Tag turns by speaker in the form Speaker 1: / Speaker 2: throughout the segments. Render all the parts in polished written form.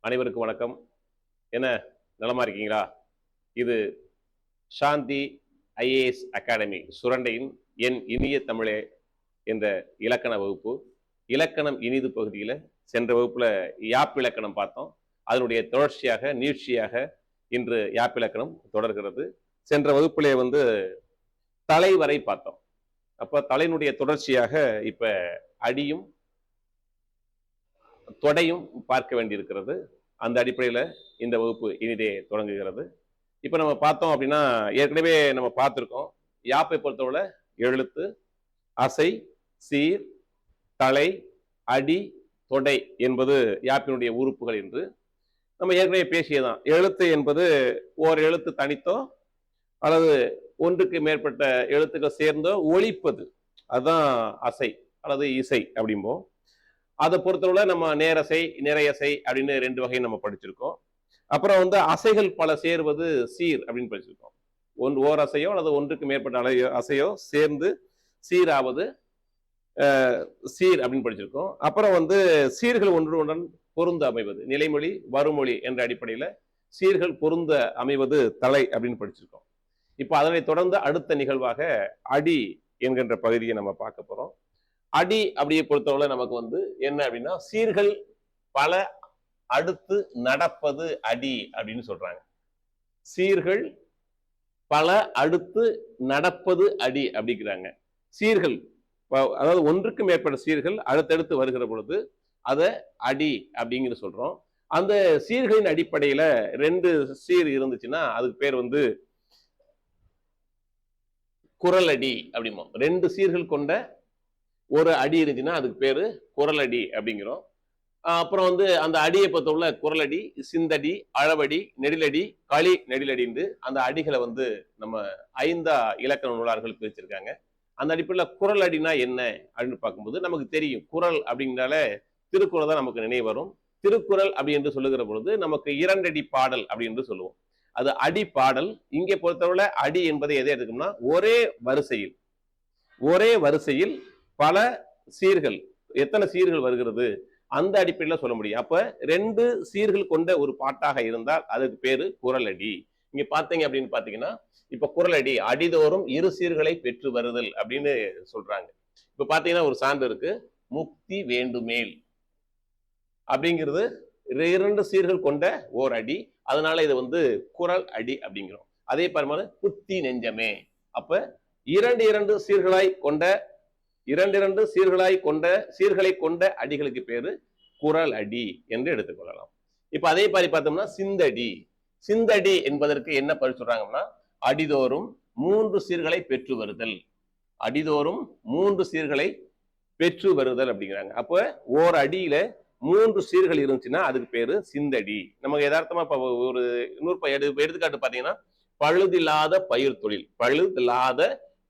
Speaker 1: அனைவருக்கும் வணக்கம். என்ன நலமா இருக்கீங்களா? இது சாந்தி ஐஏஎஸ் அகாடமி சுரண்டையின் என் இனிய தமிழே என்ற இலக்கண வகுப்பு. இலக்கணம் இனிது பகுதியில் சென்ற வகுப்புல யாப்பு இலக்கணம் பார்த்தோம். அதனுடைய தொடர்ச்சியாக நீட்சியாக இன்று யாப்பு இலக்கணம் தொடர்கிறது. சென்ற வகுப்பிலே தலை வரை பார்த்தோம். அப்ப தலையினுடைய தொடர்ச்சியாக இப்ப அடியும் தொடையும் பார்க்க வேண்டியிருக்கிறது. அந்த அடிப்படையில் இந்த வகுப்பு இனிதே தொடங்குகிறது. இப்போ நம்ம பார்த்தோம் அப்படின்னா, ஏற்கனவே நம்ம பார்த்துருக்கோம். யாப்பை பொறுத்தவரை எழுத்து, அசை, சீர், தலை, அடி, தொடை என்பது யாப்பினுடைய உறுப்புகள் என்று நம்ம ஏற்கனவே பேசியதான். எழுத்து என்பது ஓர் எழுத்து தனித்தோ அல்லது ஒன்றுக்கு மேற்பட்ட எழுத்துக்கள் சேர்ந்தோ ஒலிப்பது, அதுதான் அசை அல்லது இசை அப்படிம்போம். அதை பொறுத்தவரை நம்ம நேரசை, நிறையசை அப்படின்னு ரெண்டு வகையும் நம்ம படிச்சிருக்கோம். அப்புறம் அசைகள் பல சேர்வது சீர் அப்படின்னு படிச்சிருக்கோம். ஓர் அசையோ அல்லது ஒன்றுக்கு மேற்பட்ட அசையோ சேர்ந்து சீராவது சீர் அப்படின்னு படிச்சிருக்கோம். அப்புறம் சீர்கள் ஒன்றுடன் பொருந்த அமைவது, நிலைமொழி வருமொழி என்ற அடிப்படையில சீர்கள் பொருந்த அமைவது தலை அப்படின்னு படிச்சிருக்கோம். இப்போ அதனை தொடர்ந்து அடுத்த நிகழ்வாக அடி என்கின்ற பகுதியை நம்ம பார்க்க போறோம். அடி அப்படியே பொறுத்தவரை நமக்கு என்ன அப்படின்னா, சீர்கள் பல அடுத்து நடப்பது அடி அப்படின்னு சொல்றாங்க. சீர்கள் பல அடுத்து நடப்பது அடி அப்படிங்கிறாங்க. சீர்கள் அதாவது ஒன்றுக்கு மேற்பட்ட சீர்கள் அடுத்தடுத்து வருகிற பொழுது அதை அடி அப்படிங்கிற சொல்றோம். அந்த சீர்களின் அடிப்படையில ரெண்டு சீர் இருந்துச்சுன்னா அதுக்கு பேர் குரலடி அப்படிமோ. ரெண்டு சீர்கள் கொண்ட ஒரு அடி இருந்துச்சுன்னா அதுக்கு பேரு குரலடி அப்படிங்கிறோம். அப்புறம் அந்த அடியை பொறுத்தவரை குரலடி, சிந்தடி, அளவடி, நெடிலடி, களி நெடிலடின்னு அந்த அடிகளை நம்ம 5 இலக்கண நூலார்கள் பிரிச்சிருக்காங்க. அந்த அடிப்படையில் குரல் அடினா என்ன அப்படின்னு பார்க்கும்போது நமக்கு தெரியும். குரல் அப்படிங்கிறனால திருக்குறள் தான் நமக்கு நினைவு வரும். திருக்குறள் அப்படி என்று சொல்லுகிற பொழுது நமக்கு 2 அடி பாடல் அப்படி என்று சொல்லுவோம். அது அடி பாடல். இங்கே பொறுத்தவரை அடி என்பதை எதை எடுக்கணும்னா, ஒரே வரிசையில் பல சீர்கள், எத்தனை சீர்கள் வருகிறது அந்த அடிப்படையில் சொல்ல முடியும். அப்ப 2 சீர்கள் கொண்ட ஒரு பாட்டாக இருந்தால் அதுக்கு பேரு குரலடி. இங்க பாத்தீங்க அப்படின்னு பாத்தீங்கன்னா, இப்ப குரலடி அடிதோறும் 2 சீர்களை பெற்று வருதல் அப்படின்னு சொல்றாங்க. இப்ப பாத்தீங்கன்னா ஒரு சான்று இருக்கு, முக்தி வேண்டுமேல் அப்படிங்கிறது 2 சீர்கள் கொண்ட ஓர் அடி. அதனால இது குரல் அடி அப்படிங்கிறோம். அதே மாதிரி புத்தி நெஞ்சமே, அப்ப 2 சீர்களை கொண்ட அடிகளுக்கு பேரு குரல் அடி என்று எடுத்துக்கொள்ளலாம். இப்ப அதே மாதிரி பார்த்தோம்னா சிந்தடி என்பதற்கு என்ன பரிசு சொல்றாங்கன்னா, அடிதோறும் 3 சீர்களை பெற்று வருதல். அடிதோறும் 3 சீர்களை பெற்று வருதல் அப்படிங்கிறாங்க. அப்ப ஓர் அடியில 3 சீர்கள் இருந்துச்சுன்னா அதுக்கு பேரு சிந்தடி. நமக்கு யதார்த்தமா ஒரு எடுத்துக்காட்டு பாத்தீங்கன்னா, பழுதில்லாத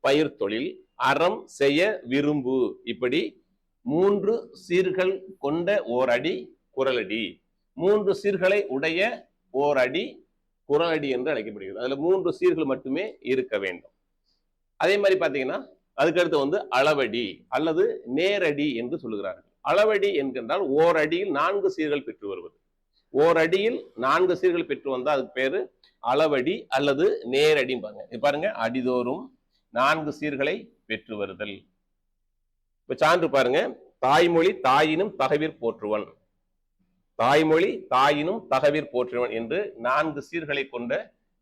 Speaker 1: பயிர் தொழில், அறம் செய்ய விரும்பு, இப்படி 3 சீர்கள் கொண்ட ஓர் அடி குரலடி. 3 சீர்களை உடைய ஓர் அடி குரலடி என்று அழைக்கப்படுகிறது. அதுல 3 சீர்கள் மட்டுமே இருக்க வேண்டும். அதே மாதிரி பாத்தீங்கன்னா அதுக்கடுத்து அளவடி அல்லது நேரடி என்று சொல்லுகிறார்கள். அளவடி என்கின்றால் ஓர் அடியில் 4 சீர்கள் பெற்று வருவது. ஓர் அடியில் 4 சீர்கள் பெற்று வந்தால் அதுக்கு பேரு அளவடி அல்லது நேரடி பாருங்க. அடிதோறும் 4 சீர்களை பெற்று வருதல். இப்ப சான்று பாருங்க, தாய்மொழி தாயினும் தகவிற் போற்றுவன், தாய்மொழி தாயினும் தகவிற் போற்றுவன் என்று 4 சீர்களை கொண்ட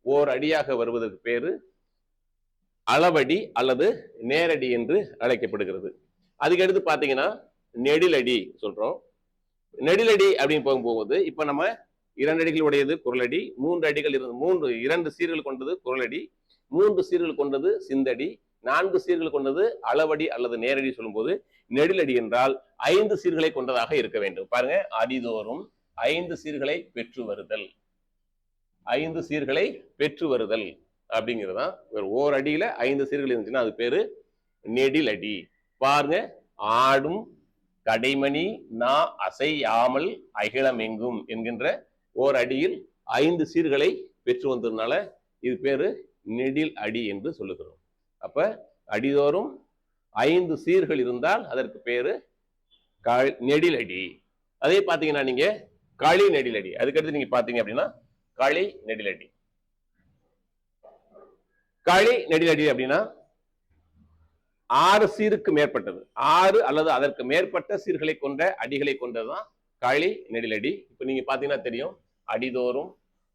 Speaker 1: ஓர் அடியாக வருவதற்கு பேரு அளவடி அல்லது நேரடி என்று அழைக்கப்படுகிறது. அதுக்கு அடுத்து பாத்தீங்கன்னா நெடிலடி சொல்றோம். நெடிலடி அப்படின்னு போகும்போது இப்ப நம்ம 2 அடிகள் உடையது குரலடி, 3 அடிகள் 2 சீர்கள் கொண்டது குரலடி, 3 சீர்கள் கொண்டது சிந்தடி, 4 சீர்கள் கொண்டது அளவடி அல்லது நேரடி சொல்லும்போது நெடிலடி என்றால் 5 சீர்களை கொண்டதாக இருக்க வேண்டும். பாருங்க, அடிதோறும் 5 சீர்களை பெற்று வருதல், 5 சீர்களை பெற்று வருதல் அப்படிங்கிறதான். ஓர் அடியில 5 சீர்கள் இருந்துச்சுன்னா அது பேரு நெடிலடி. பாருங்க, ஆடும் கடைமணி நா அசையாமல் அகிலமெங்கும் என்கின்ற ஓர் அடியில் 5 சீர்களை பெற்று வந்ததுனால இது பேரு நெடில் அடி என்று சொல்லுகிறோம். அப்ப அடிதோறும் 5 சீர்கள் இருந்தால் அதற்கு பேரு நெடில் அடி. அதே பாத்தீங்கன்னா நீங்க களி நெடிலடி. அதுக்கடுத்து நீங்க பாத்தீங்க அப்படின்னா களி நெடிலடி. களி நெடிலடி அப்படின்னா 6 சீருக்கு மேற்பட்டது, 6 அல்லது அதற்கு மேற்பட்ட சீர்களை கொண்ட அடிகளை கொண்டதுதான் களி நெடிலடி. இப்ப நீங்க பாத்தீங்கன்னா தெரியும், அடிதோறும்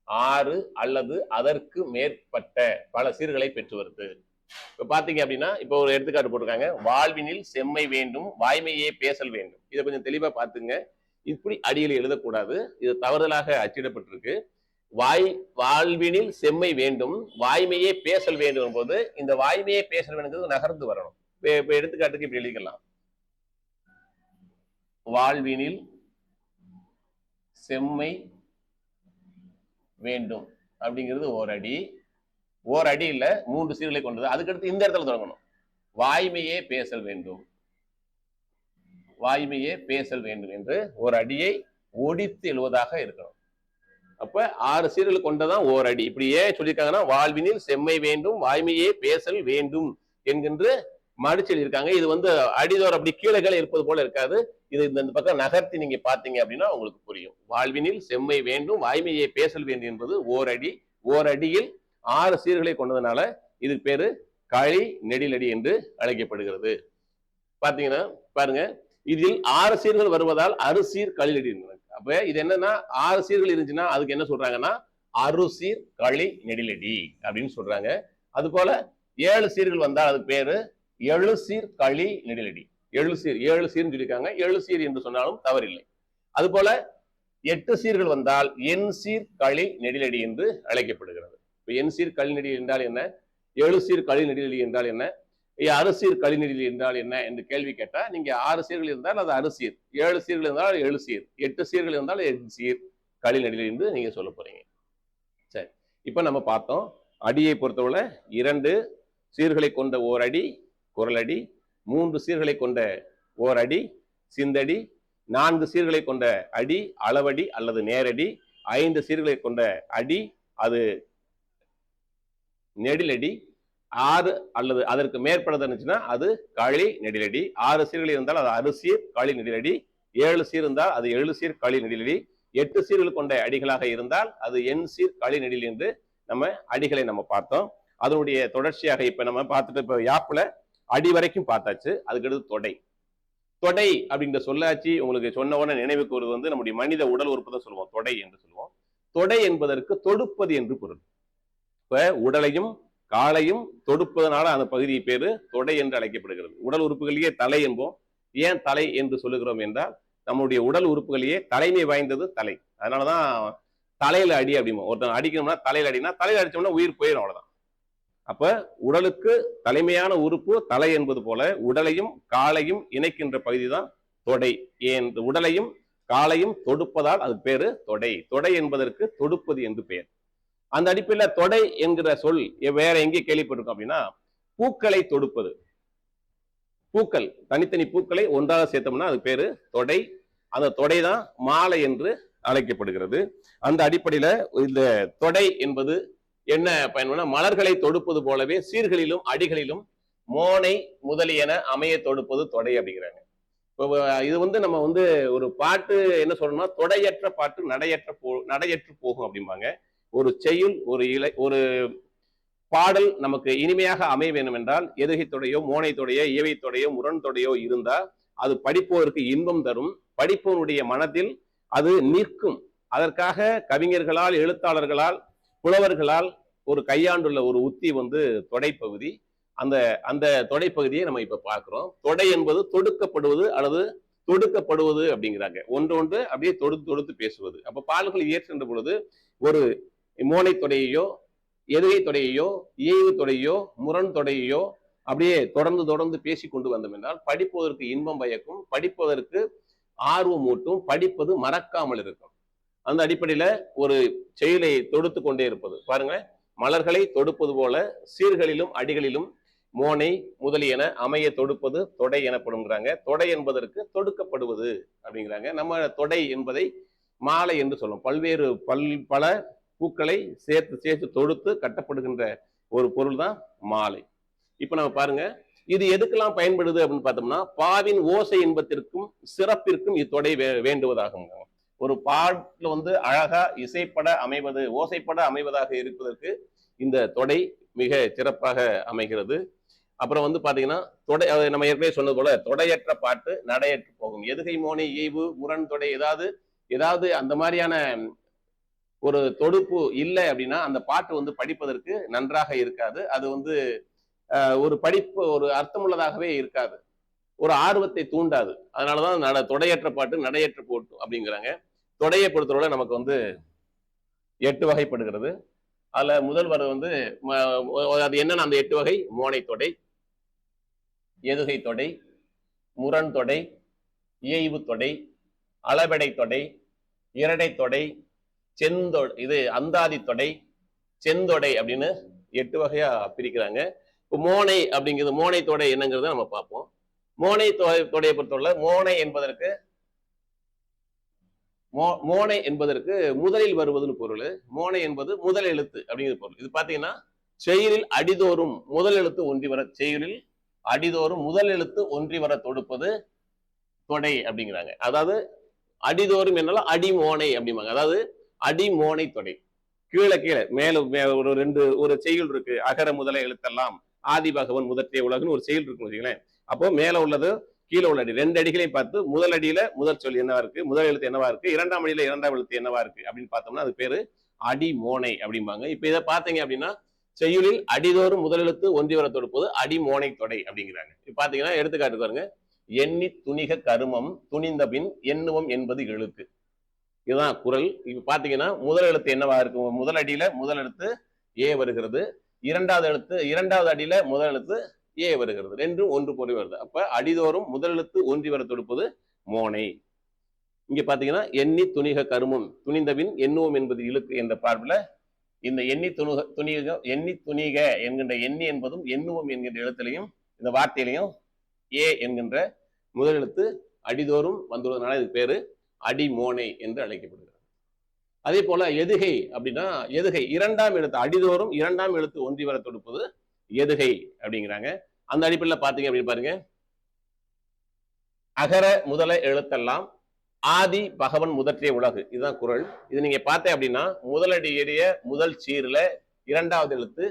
Speaker 1: 6 அல்லது அதற்கு மேற்பட்ட பல சீர்களை பெற்று வருது. இப்ப பாத்தீங்க அப்படின்னா, இப்ப ஒரு எடுத்துக்காட்டு போட்டிருக்காங்க, வாழ்வினில் செம்மை வேண்டும், வாய்மையே பேசல் வேண்டும். இதை கொஞ்சம் தெளிவா பாத்துங்க. இப்படி அடியில் எழுதக்கூடாது, இது தவறுதலாக அச்சிடப்பட்டிருக்கு. வாழ்வினில் செம்மை வேண்டும், வாய்மையே பேசல் வேண்டும் போது இந்த வாய்மையே பேசல் வேண்டும் நகர்ந்து வரணும். இப்ப எடுத்துக்காட்டுக்கு இப்படி எழுதிக்கலாம், வாழ்வினில் செம்மை வேண்டும் அப்படிங்கிறது ஓரடி. ஓரடி இல்ல, 3 சீர்களை கொண்டது. அதுக்கடுத்து இந்த இடத்துல தொடங்கணும், வாய்மையே பேசல் வேண்டும், வாய்மையே பேசல் வேண்டும் என்று ஒரு அடியை ஒடித்து எழுவதாக இருக்கணும். அப்ப 6 சீர்கள் கொண்டதான் ஓரடி. இப்படி ஏன் சொல்லியிருக்காங்கன்னா, வாழ்வினில் செம்மை வேண்டும், வாய்மையே பேசல் வேண்டும் என்கின்ற மடிச்சு எழுதியிருக்காங்க. இது அடிதோர் அப்படி கீழே இருப்பது போல இருக்காது. இது இந்த பக்கம் நகர்த்தி நீங்க பாத்தீங்க அப்படின்னா உங்களுக்கு புரியும். வாழ்வினில் செம்மை வேண்டும், வாய்மையே பேசல் வேண்டும் என்பது ஓரடி. ஓரடியில் 6 சீர்களை கொண்டதுனால இதுக்கு பேரு களி நெடிலடி என்று அழைக்கப்படுகிறது. பாத்தீங்கன்னா பாருங்க, இதில் 6 சீர்கள் வருவதால் அறுசீர் களி நெடி. அப்ப இது என்னன்னா, 6 சீர்கள் இருந்துச்சுன்னா அதுக்கு என்ன சொல்றாங்கன்னா அறுசீர் களி நெடிலடி அப்படின்னு சொல்றாங்க. அது போல 7 சீர்கள் வந்தால் அதுக்கு பேரு எழுசீர் களி நெடிலடி. 7 சீர்னு சொல்லியிருக்காங்க, 7 சீர் என்று சொன்னாலும் தவறில்லை. அது போல 8 சீர்கள் வந்தால் என் சீர் களி நெடிலடி என்று அழைக்கப்படுகிறது. இப்ப என் சீர் களி நெடிலடி என்றால் என்ன, 7 சீர் களி நெடிலடி என்றால் என்ன, அறுசீர் களி நெடிலடி என்றால் என்ன என்று கேள்வி கேட்டா, நீங்க 6 சீர்கள் இருந்தால் அது அறுசீர், 7 சீர்கள் இருந்தால் 7 சீர், 8 சீர்கள் இருந்தால் 8 சீர் களி நெடிலடி என்று நீங்க சொல்ல போறீங்க. சரி, இப்ப நம்ம பார்த்தோம், அடியை பொறுத்தவரை 2 சீர்களை கொண்ட ஓர் அடி குரலடி, 3 சீர்களை கொண்ட ஓர் அடி சிந்தடி, 4 சீர்களை கொண்ட அடி அளவடி அல்லது நேரடி, 5 சீர்களை கொண்ட அடி அது நெடிலடி, 6 அல்லது அதற்கு மேற்பட்டது இருந்துச்சுன்னா அது களி நெடிலடி. 6 சீர்கள் இருந்தால் அது அறுசீர் களி நெடிலடி, 7 சீர் இருந்தால் அது 7 சீர் களி நெடிலடி, 8 சீர்கள் கொண்ட அடிகளாக இருந்தால் அது என் சீர் களி நெடில் என்று நம்ம அடிகளை நம்ம பார்த்தோம். அதனுடைய தொடர்ச்சியாக இப்ப நம்ம பார்த்துட்டு, இப்ப யாப்புல அடி வரைக்கும் பார்த்தாச்சு. அதுக்கடுத்து தொடை. தொடை அப்படிங்கிற சொல்லாச்சு உங்களுக்கு சொன்ன உடனே நினைவுக்கு வருவது நம்முடைய மனித உடல் உறுப்பு தான் சொல்லுவோம், தொடை என்று சொல்லுவோம். தொடை என்பதற்கு தொடுப்பது என்று பொருள். இப்ப உடலையும் காலையும் தொடுப்பதனால அந்த பகுதி பேரு தொடை என்று அழைக்கப்படுகிறது. உடல் உறுப்புகளிலேயே தலை என்போம். ஏன் தலை என்று சொல்லுகிறோம் என்றால், நம்முடைய உடல் உறுப்புகளிலேயே தலைமை வாய்ந்தது தலை. அதனாலதான் தலையில அடி அப்படிமோ. ஒருத்தன் அடிக்கணும்னா தலையில அடினா, தலையில அடிச்சோம்னா உயிர் போயிடும், அவ்வளவுதான். அப்ப உடலுக்கு தலைமையான உறுப்பு தலை என்பது போல உடலையும் காலையும் இணைக்கின்ற பகுதி தான் தொடை. ஏன் உடலையும் காலையும் தொடுப்பதால் அது பேரு தொடை. தொடை என்பதற்கு தொடுப்பது என்று பெயர். அந்த அடிப்படையில் தொடை என்கிற சொல் வேற எங்கே கேள்விப்பட்டிருக்கோம் அப்படின்னா, பூக்களை தொடுப்பது. பூக்கள், தனித்தனி பூக்களை ஒன்றாக சேர்த்தோம்னா அது பேரு தொடை. அந்த தொடை தான் மாலை என்று அழைக்கப்படுகிறது. அந்த அடிப்படையில இந்த தொடை என்பது என்ன பயன்படுனா, மலர்களை தொடுப்பது போலவே சீர்களிலும் அடிகளிலும் மோனை முதலியன அமைய தொடுப்பது தொடை அப்படிங்கிறாங்க. இது நம்ம ஒரு பாட்டு என்ன சொல்றோம்னா, தொடையற்ற பாட்டு நடையற்று போகும் அப்படிம்பாங்க. ஒரு செய்யுள், ஒரு பாடல் நமக்கு இனிமையாக அமைய வேண்டும் என்றால் எதுகை தொடையோ மோனை தொடையோ இயவை தொடையோ முரண் தொடையோ இருந்தால் அது படிப்போருக்கு இன்பம் தரும். படிப்பவனுடைய மனத்தில் அது நிற்கும். அதற்காக கவிஞர்களால், எழுத்தாளர்களால், புலவர்களால் ஒரு கையாண்டுள்ள ஒரு உத்தி தொடைப்பகுதி. அந்த தொடைப்பகுதியை நம்ம இப்ப பார்க்கிறோம். தொடை என்பது தொடுக்கப்படுவது அல்லது தொடுக்கப்படுவது அப்படிங்கிறாங்க. ஒன்று அப்படியே தொடுத்து பேசுவது. அப்ப பாடல்கள் இயற்றுகின்ற பொழுது ஒரு மோனை தொடையையோ எதுகை தொடையையோ இயைவு தொடையோ முரண் தொடையோ அப்படியே தொடர்ந்து பேசி கொண்டு வந்தோம் என்றால் படிப்பதற்கு இன்பம் பயக்கும், படிப்பதற்கு ஆர்வம் ஊட்டும், படிப்பது மறக்காமல் இருக்கும். அந்த அடிப்படையில ஒரு செயலை தொடுத்து கொண்டே இருப்பது. பாருங்க, மலர்களை தொடுப்பது போல சீர்களிலும் அடிகளிலும் மோனை முதலியன அமைய தொடுப்பது தொடை எனப்படுங்கிறாங்க. தொடை என்பதற்கு தொடுக்கப்படுவது அப்படிங்கிறாங்க. நம்ம தொடை என்பதை மாலை என்று சொல்லும். பல்வேறு பல பூக்களை சேர்த்து தொடுத்து கட்டப்படுகின்ற ஒரு பொருள் தான் மாலை. இப்ப நம்ம பாருங்க, இது எதுக்கெல்லாம் பயன்படுது அப்படின்னு பார்த்தோம்னா, பாவின் ஓசை இன்பத்திற்கும் சிறப்பிற்கும் இத்தொடை வேண்டுவதாகும். ஒரு பாட்டுல வந்து அழகா இசைப்பட அமைவது, ஓசைப்பட அமைவதாக இருப்பதற்கு இந்த தொடை மிக சிறப்பாக அமைகிறது. அப்புறம் வந்து பாத்தீங்கன்னா தொடை, நம்ம ஏற்கனவே சொன்னது போல தொடையற்ற பாட்டு நடையற்று போகும். எதுகை மோனை இயைபு முரண் தொடை, ஏதாவது அந்த மாதிரியான ஒரு தொடுப்பு இல்லை அப்படின்னா அந்த பாட்டு வந்து படிப்பதற்கு நன்றாக இருக்காது. அது வந்து ஒரு படிப்பு ஒரு அர்த்தமுள்ளதாகவே இருக்காது, ஒரு ஆர்வத்தை தூண்டாது. அதனாலதான் தொடையற்ற பாட்டு நடையற்ற போட்டு அப்படிங்கிறாங்க. தொடையை பொறுத்தவரை நமக்கு வந்து 8 வகைப்படுகிறது. அதுல முதல் வரை வந்து அது என்னன்னா அந்த 8 வகை: மோனை தொடை, எதுகை தொடை, முரண் தொடை, இயைபு தொடை, அளபெடை தொடை, இரடை தொடை, இது அந்தாதி தொடை, செந்தொடை அப்படின்னு 8 வகையா பிரிக்கிறாங்க. இப்போ மோனை அப்படிங்கிறது, மோனை தொடை என்னங்கிறத நம்ம பார்ப்போம். மோனை தொடையை பொறுத்தவரை மோனை என்பதற்கு முதலில் வருவதுன்னு பொருள். மோனை என்பது முதல் எழுத்து அப்படிங்கிற பொருள். இது பாத்தீங்கன்னா செயலில் அடிதோறும் முதல் எழுத்து ஒன்றி வர, செயலில் அடிதோறும் முதல் எழுத்து ஒன்றி வர தொடுப்பது தொடை அப்படிங்கிறாங்க. அதாவது அடிதோறும் என்னாலும் அடிமோனை அப்படிம்பாங்க. அதாவது அடிமோனை தொடை. கீழே மேல ஒரு செய்யுள் இருக்கு, அகர முதல எழுத்தெல்லாம் ஆதி பகவன் முதற்றே உலகுன்னு ஒரு செய்யுள் இருக்குன்னு வச்சுங்களேன். அப்போ மேல உள்ளது கீழே உள்ள அடி, 2 அடிகளையும் பார்த்து முதல் அடியில முதல் சொல் என்னவா இருக்கு, முதல் எழுத்து என்னவா இருக்கு, 2ஆம் அடியில 2ஆம் எழுத்து என்னவா இருக்கு அப்படின்னு பார்த்தோம்னா அது பேரு அடிமோனை அப்படிம்பாங்க. இப்ப இதை பார்த்தீங்க அப்படின்னா செய்யுளில் அடிதோறும் முதல் எழுத்து ஒன்றி வர தொடுப்பது அடிமோனை தொடை அப்படிங்கிறாங்க. இப்ப பாத்தீங்கன்னா எடுத்துக்காட்டு பாருங்க: எண்ணி துணிக கருமம் துணிந்த பின் எண்ணுவம் என்பது எழுத்து. இதுதான் குறள். இப்ப பாத்தீங்கன்னா முதல் எழுத்து என்னவா இருக்கு, முதல் அடியில முதல் எழுத்து ஏ வருகிறது, இரண்டாவது அடியில முதல் எழுத்து ஏ வருகிறது, 2ம் ஒன்று போய் வருது. அப்ப அடிதோறும் முதல் எழுத்து ஒன்றி வர தொடுப்பது மோனை. இங்க பாத்தீங்கன்னா எண்ணி துணிக கருமம் துணிந்தபின் எண்ணுவோம் என்பது இழுக்கு என்ற பார்வையில இந்த எண்ணி துணிக என்கின்ற எண்ணி என்பதும் எண்ணுவோம் என்கின்ற எழுத்திலையும் இந்த வார்த்தையிலையும் ஏ என்கின்ற முதல் எழுத்து அடிதோறும் வந்துள்ளதுனால இது பேரு அடிமோனை என்று அழைக்கப்படுகிறது. அதே போல எதுகை அப்படின்னா, எதுகை 2ஆம் எழுத்து அடிதோறும் 2ஆம் எழுத்து ஒன்றி வர தொடுப்பது எதுகை அப்படிங்கிறாங்க. அந்த அடிப்படையில் பாத்தீங்க அப்படின்னு பாருங்க: அகர முதல எழுத்தெல்லாம் ஆதி பகவன் முதற்றே உலகு. இதுதான் குறள். இது நீங்க பார்த்தேன் அப்படின்னா முதலடி ஏறிய முதல் சீர்ல 2ஆவது எழுத்து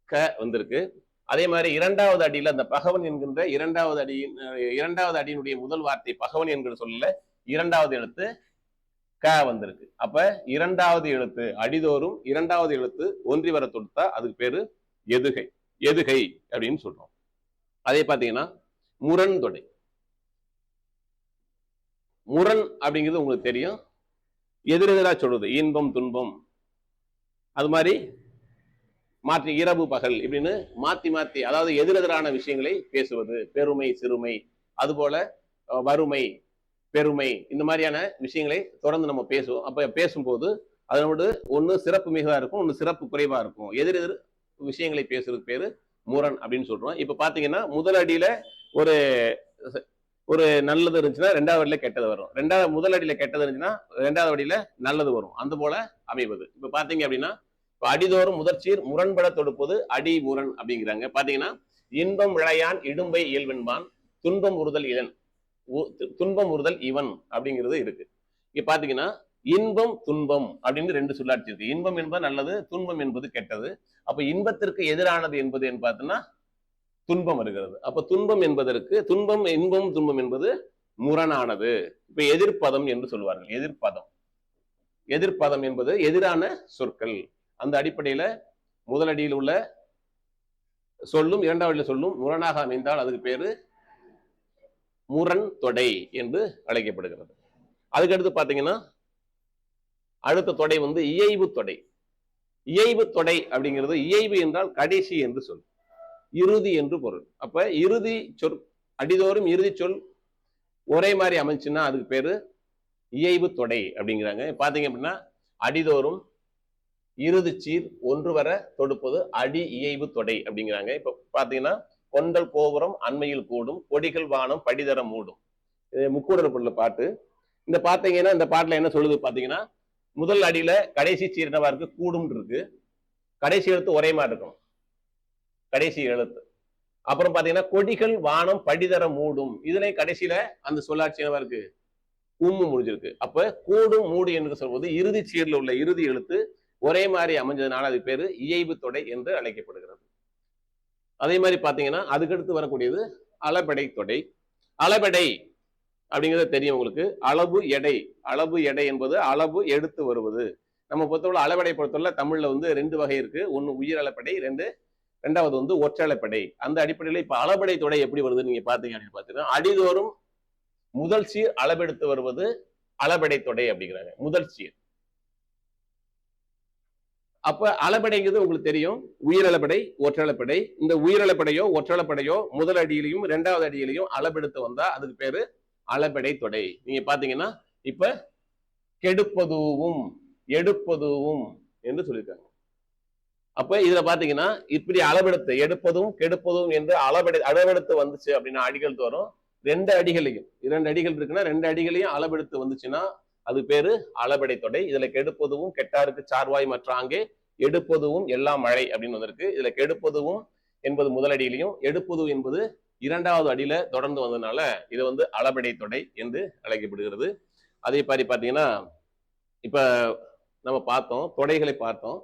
Speaker 1: க வந்திருக்கு. அதே மாதிரி 2ஆவது அடியில அந்த பகவன் என்கின்ற 2ஆவது அடியினுடைய முதல் வார்த்தை பகவன் என்கிற சொல்ல 2ஆவது எழுத்து க வந்திருக்கு. அப்ப 2ஆவது எழுத்து அடிதோறும் 2ஆவது எழுத்து ஒன்றி வர தொடுத்தா அதுக்கு பேரு எதுகை, எதுகை அப்படின்னு சொல்றோம். அதே பாத்தீங்கன்னா முரண் தொடை. முரண் அப்படிங்கிறது உங்களுக்கு தெரியும், எதிரெதிரா சொல்றது, இன்பம் துன்பம், அது மாதிரி மாற்றி இரவு பகல் இப்படின்னு மாத்தி மாத்தி, அதாவது எதிரெதிரான விஷயங்களை பேசுவது, பெருமை சிறுமை, அதுபோல வறுமை பெருமை, இந்த மாதிரியான விஷயங்களை தொடர்ந்து நம்ம பேசுவோம். அப்ப பேசும்போது அதனோடு ஒண்ணு சிறப்பு மிகவா இருக்கும், ஒண்ணு சிறப்பு குறைவா இருக்கும். எதிரெதிர் விஷயங்களை பேசுறதுக்கு பேரு முரண் அப்படின்னு சொல்றோம். இப்ப பாத்தீங்கன்னா முதல் அடியில ஒரு நல்லது இருந்துச்சுன்னா 2ஆவது அடியில கெட்டது வரும், முதல் அடியில கெட்டது இருந்துச்சுன்னா 2ஆவது அடியில நல்லது வரும். அந்த போல அமைவது. இப்ப பாத்தீங்க அப்படின்னா அடிதோறும் முதற்சீர் முரண்பட தொடுப்பது அடி முரண் அப்படிங்கிறாங்க. பாத்தீங்கன்னா இன்பம் விளையான் இடும்பை இயல்பென்பான் துன்பம் உறுதல் இவன் அப்படிங்கிறது இருக்கு. இங்க பாத்தீங்கன்னா இன்பம் துன்பம் அப்படின்னு 2 சொல்லாட்சி இருக்கு. இன்பம் என்பது நல்லது, துன்பம் என்பது கெட்டது. அப்ப இன்பத்திற்கு எதிரானது என்பது என்று பார்த்தோம்னா துன்பம் வருகிறது. அப்ப துன்பம் என்பதற்கு இன்பம் துன்பம் என்பது முரணானது. இப்ப எதிர்ப்பதம் என்று சொல்வார்கள். எதிர்ப்பதம் என்பது எதிரான சொற்கள். அந்த அடிப்படையில முதல் அடியில் உள்ள சொல்லும் 2ஆவது அடியில் சொல்லும் முரணாக அமைந்தால் அதுக்கு பேரு முரண் தொடை என்று அழைக்கப்படுகிறது. அதுக்கடுத்து பாத்தீங்கன்னா அடுத்த தொடை வந்து இயைபு தொடை. இயைபு தொடை அப்படிங்கிறது, இயைபு என்றால் கடைசி என்று சொல், இறுதி என்று பொருள். அப்ப இறுதி சொல் அடிதோறும் இறுதி சொல் ஒரே மாதிரி அமைச்சுன்னா அதுக்கு பேரு இயைபு தொடை அப்படிங்கிறாங்க. பாத்தீங்க அப்படின்னா அடிதோறும் இறுதி சீர் ஒன்று வர தொடுப்பது அடி இயைபு தொடை அப்படிங்கிறாங்க. இப்ப பாத்தீங்கன்னா கொண்டல் கோபுரம் அண்மையில் கூடும், கொடிகள் வானம் படிதர மூடும், முக்கூடல் பொருள் பாட்டு. இந்த பாத்தீங்கன்னா இந்த பாட்டுல என்ன சொல்லுது பாத்தீங்கன்னா, முதல் அடியில கடைசி சீர் என்னவா இருக்கு, கூடும் இருக்கு. கடைசி எழுத்து ஒரே மாதிரி இருக்கும், கடைசி எழுத்து. அப்புறம் பாத்தீங்கன்னா கொடிகள் வானம் படிதர மூடும், இதுல கடைசியில அந்த சொல்லாட்சி என்னவா இருக்கு, உம்மு முடிஞ்சிருக்கு. அப்ப கூடும் மூடு என்று சொல்வது இறுதி சீர்ல உள்ள இறுதி எழுத்து ஒரே மாதிரி அமைஞ்சதுனால அது பேரு இயைபு தொடை என்று அழைக்கப்படுகிறது. அதே மாதிரி பாத்தீங்கன்னா அதுக்கடுத்து வரக்கூடியது அளபெடை தொடை. அளபெடை அப்படிங்கிறது தெரியும் உங்களுக்கு. அளவு எடை என்பது அளவு எடுத்து வருவது. நம்ம பொறுத்தவரை அளபெடை பொறுத்தவரை தமிழ்ல வந்து 2 வகை இருக்கு. ஒன்னு உயிர் அளபெடை, ரெண்டாவது வந்து ஒற்றளபெடை. அந்த அடிப்படையில் இப்ப அளபெடை தொடை எப்படி வருதுன்னு நீங்க பாத்தீங்க அப்படின்னு பாத்தீங்கன்னா அடிதோறும் முதல் சீர் அளவெடுத்து வருவது அளபெடை தொடை அப்படிங்கிறாங்க. முதல் சீர். அப்ப அளபெடைங்கிறது உங்களுக்கு தெரியும். உயிரளபெடை, ஒற்றளபெடை. இந்த உயிரளபெடையோ ஒற்றளபெடையோ முதல் அடியிலையும் 2வது அடியிலையும் அளவெடுத்து வந்தா அதுக்கு பேரு அளபெடை தொடை. நீங்க பாத்தீங்கன்னா இப்ப கெடுப்பதுவும் எடுப்பதுவும் என்று சொல்லியிருக்காங்க. அப்ப இதுல பாத்தீங்கன்னா இப்படி அளவெடுத்து எடுப்பதும் கெடுப்பதும் என்று அளவெடுத்து வந்துச்சு அப்படின்னா அடிகள் தோறும் 2 அடிகளையும் 2 அடிகள் இருக்குன்னா 2 அடிகளையும் அளவெடுத்து வந்துச்சுன்னா அது பேரு அளபெடை தொடை. இதுல கெடுப்பதுவும் கெட்டாருக்கு சார்வாய் மற்ற அங்கே எடுப்பதுவும் எல்லாம் மழை அப்படின்னு வந்திருக்கு. இதுல கெடுப்பதுவும் என்பது முதல் அடியிலையும் எடுப்பது என்பது 2வது அடியில தொடர்ந்து வந்ததுனால இது வந்து அளபெடை தொடை என்று அழைக்கப்படுகிறது. அதே மாதிரி பாத்தீங்கன்னா இப்ப நம்ம பார்த்தோம் தொடைகளை பார்த்தோம்.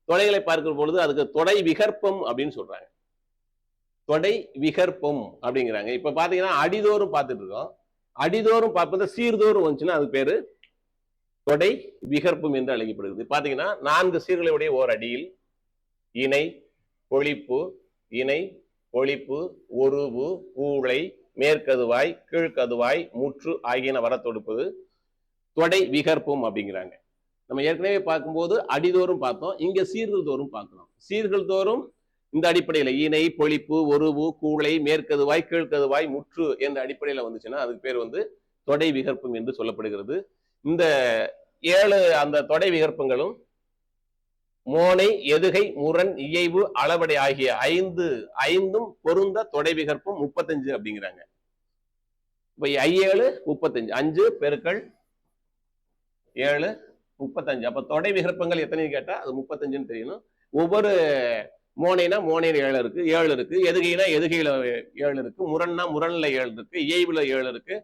Speaker 1: தொடைகளை பார்க்கிற பொழுது அதுக்கு தொடை விகற்பம் அப்படின்னு சொல்றாங்க. தொடை விகற்பம் அப்படிங்கிறாங்க. இப்ப பாத்தீங்கன்னா அடிதோறும் பார்த்துட்டு இருக்கோம். அடிதோறும் பார்ப்பது சீர்தோறும் வந்துச்சுன்னா அது பேரு தொடை விகற்பம் என்று அழைக்கப்படுகிறது. பாத்தீங்கன்னா 4 சீர்களுடைய ஓர் அடியில் இணை, பொழிப்பு, இணை, பொழிப்பு, ஒருவு, கூளை, மேற்கதுவாய், கீழ்கதுவாய், முற்று ஆகியன வர தொடுப்பது தொடை விகற்பம் அப்படிங்கிறாங்க. நம்ம ஏற்கனவே பார்க்கும்போது அடிதோறும் பார்த்தோம். இங்க சீர்கள் தோறும் பார்க்கணும். சீர்கள் தோறும் இந்த அடிப்படையில இணை, பொழிப்பு, ஒருவு, கூளை, மேற்கதுவாய், கீழ்கதுவாய், முற்று என்ற அடிப்படையில வந்துச்சுன்னா அதுக்கு பேர் வந்து தொடை விகற்பம் என்று சொல்லப்படுகிறது. இந்த 7 அந்த தொடை விகற்பங்களும் மோனை, எதுகை, முரண், இயைபு, அளபெடை ஆகிய 5ம் பொருந்த தொடை விகற்பம் 35 அப்படிங்கிறாங்க. இப்ப 7 35 5 பெருக்கள் 7 35. அப்ப தொடை விகற்பங்கள் எத்தனை கேட்டா அது 35ன்னு தெரியணும். ஒவ்வொரு மோனைனா மோனையில 7 இருக்கு, 7 இருக்கு. எதுகைனா எதுகையில 7 இருக்கு. முரண்னா முரண்ல 7 இருக்கு. இயைபுல 7 இருக்கு.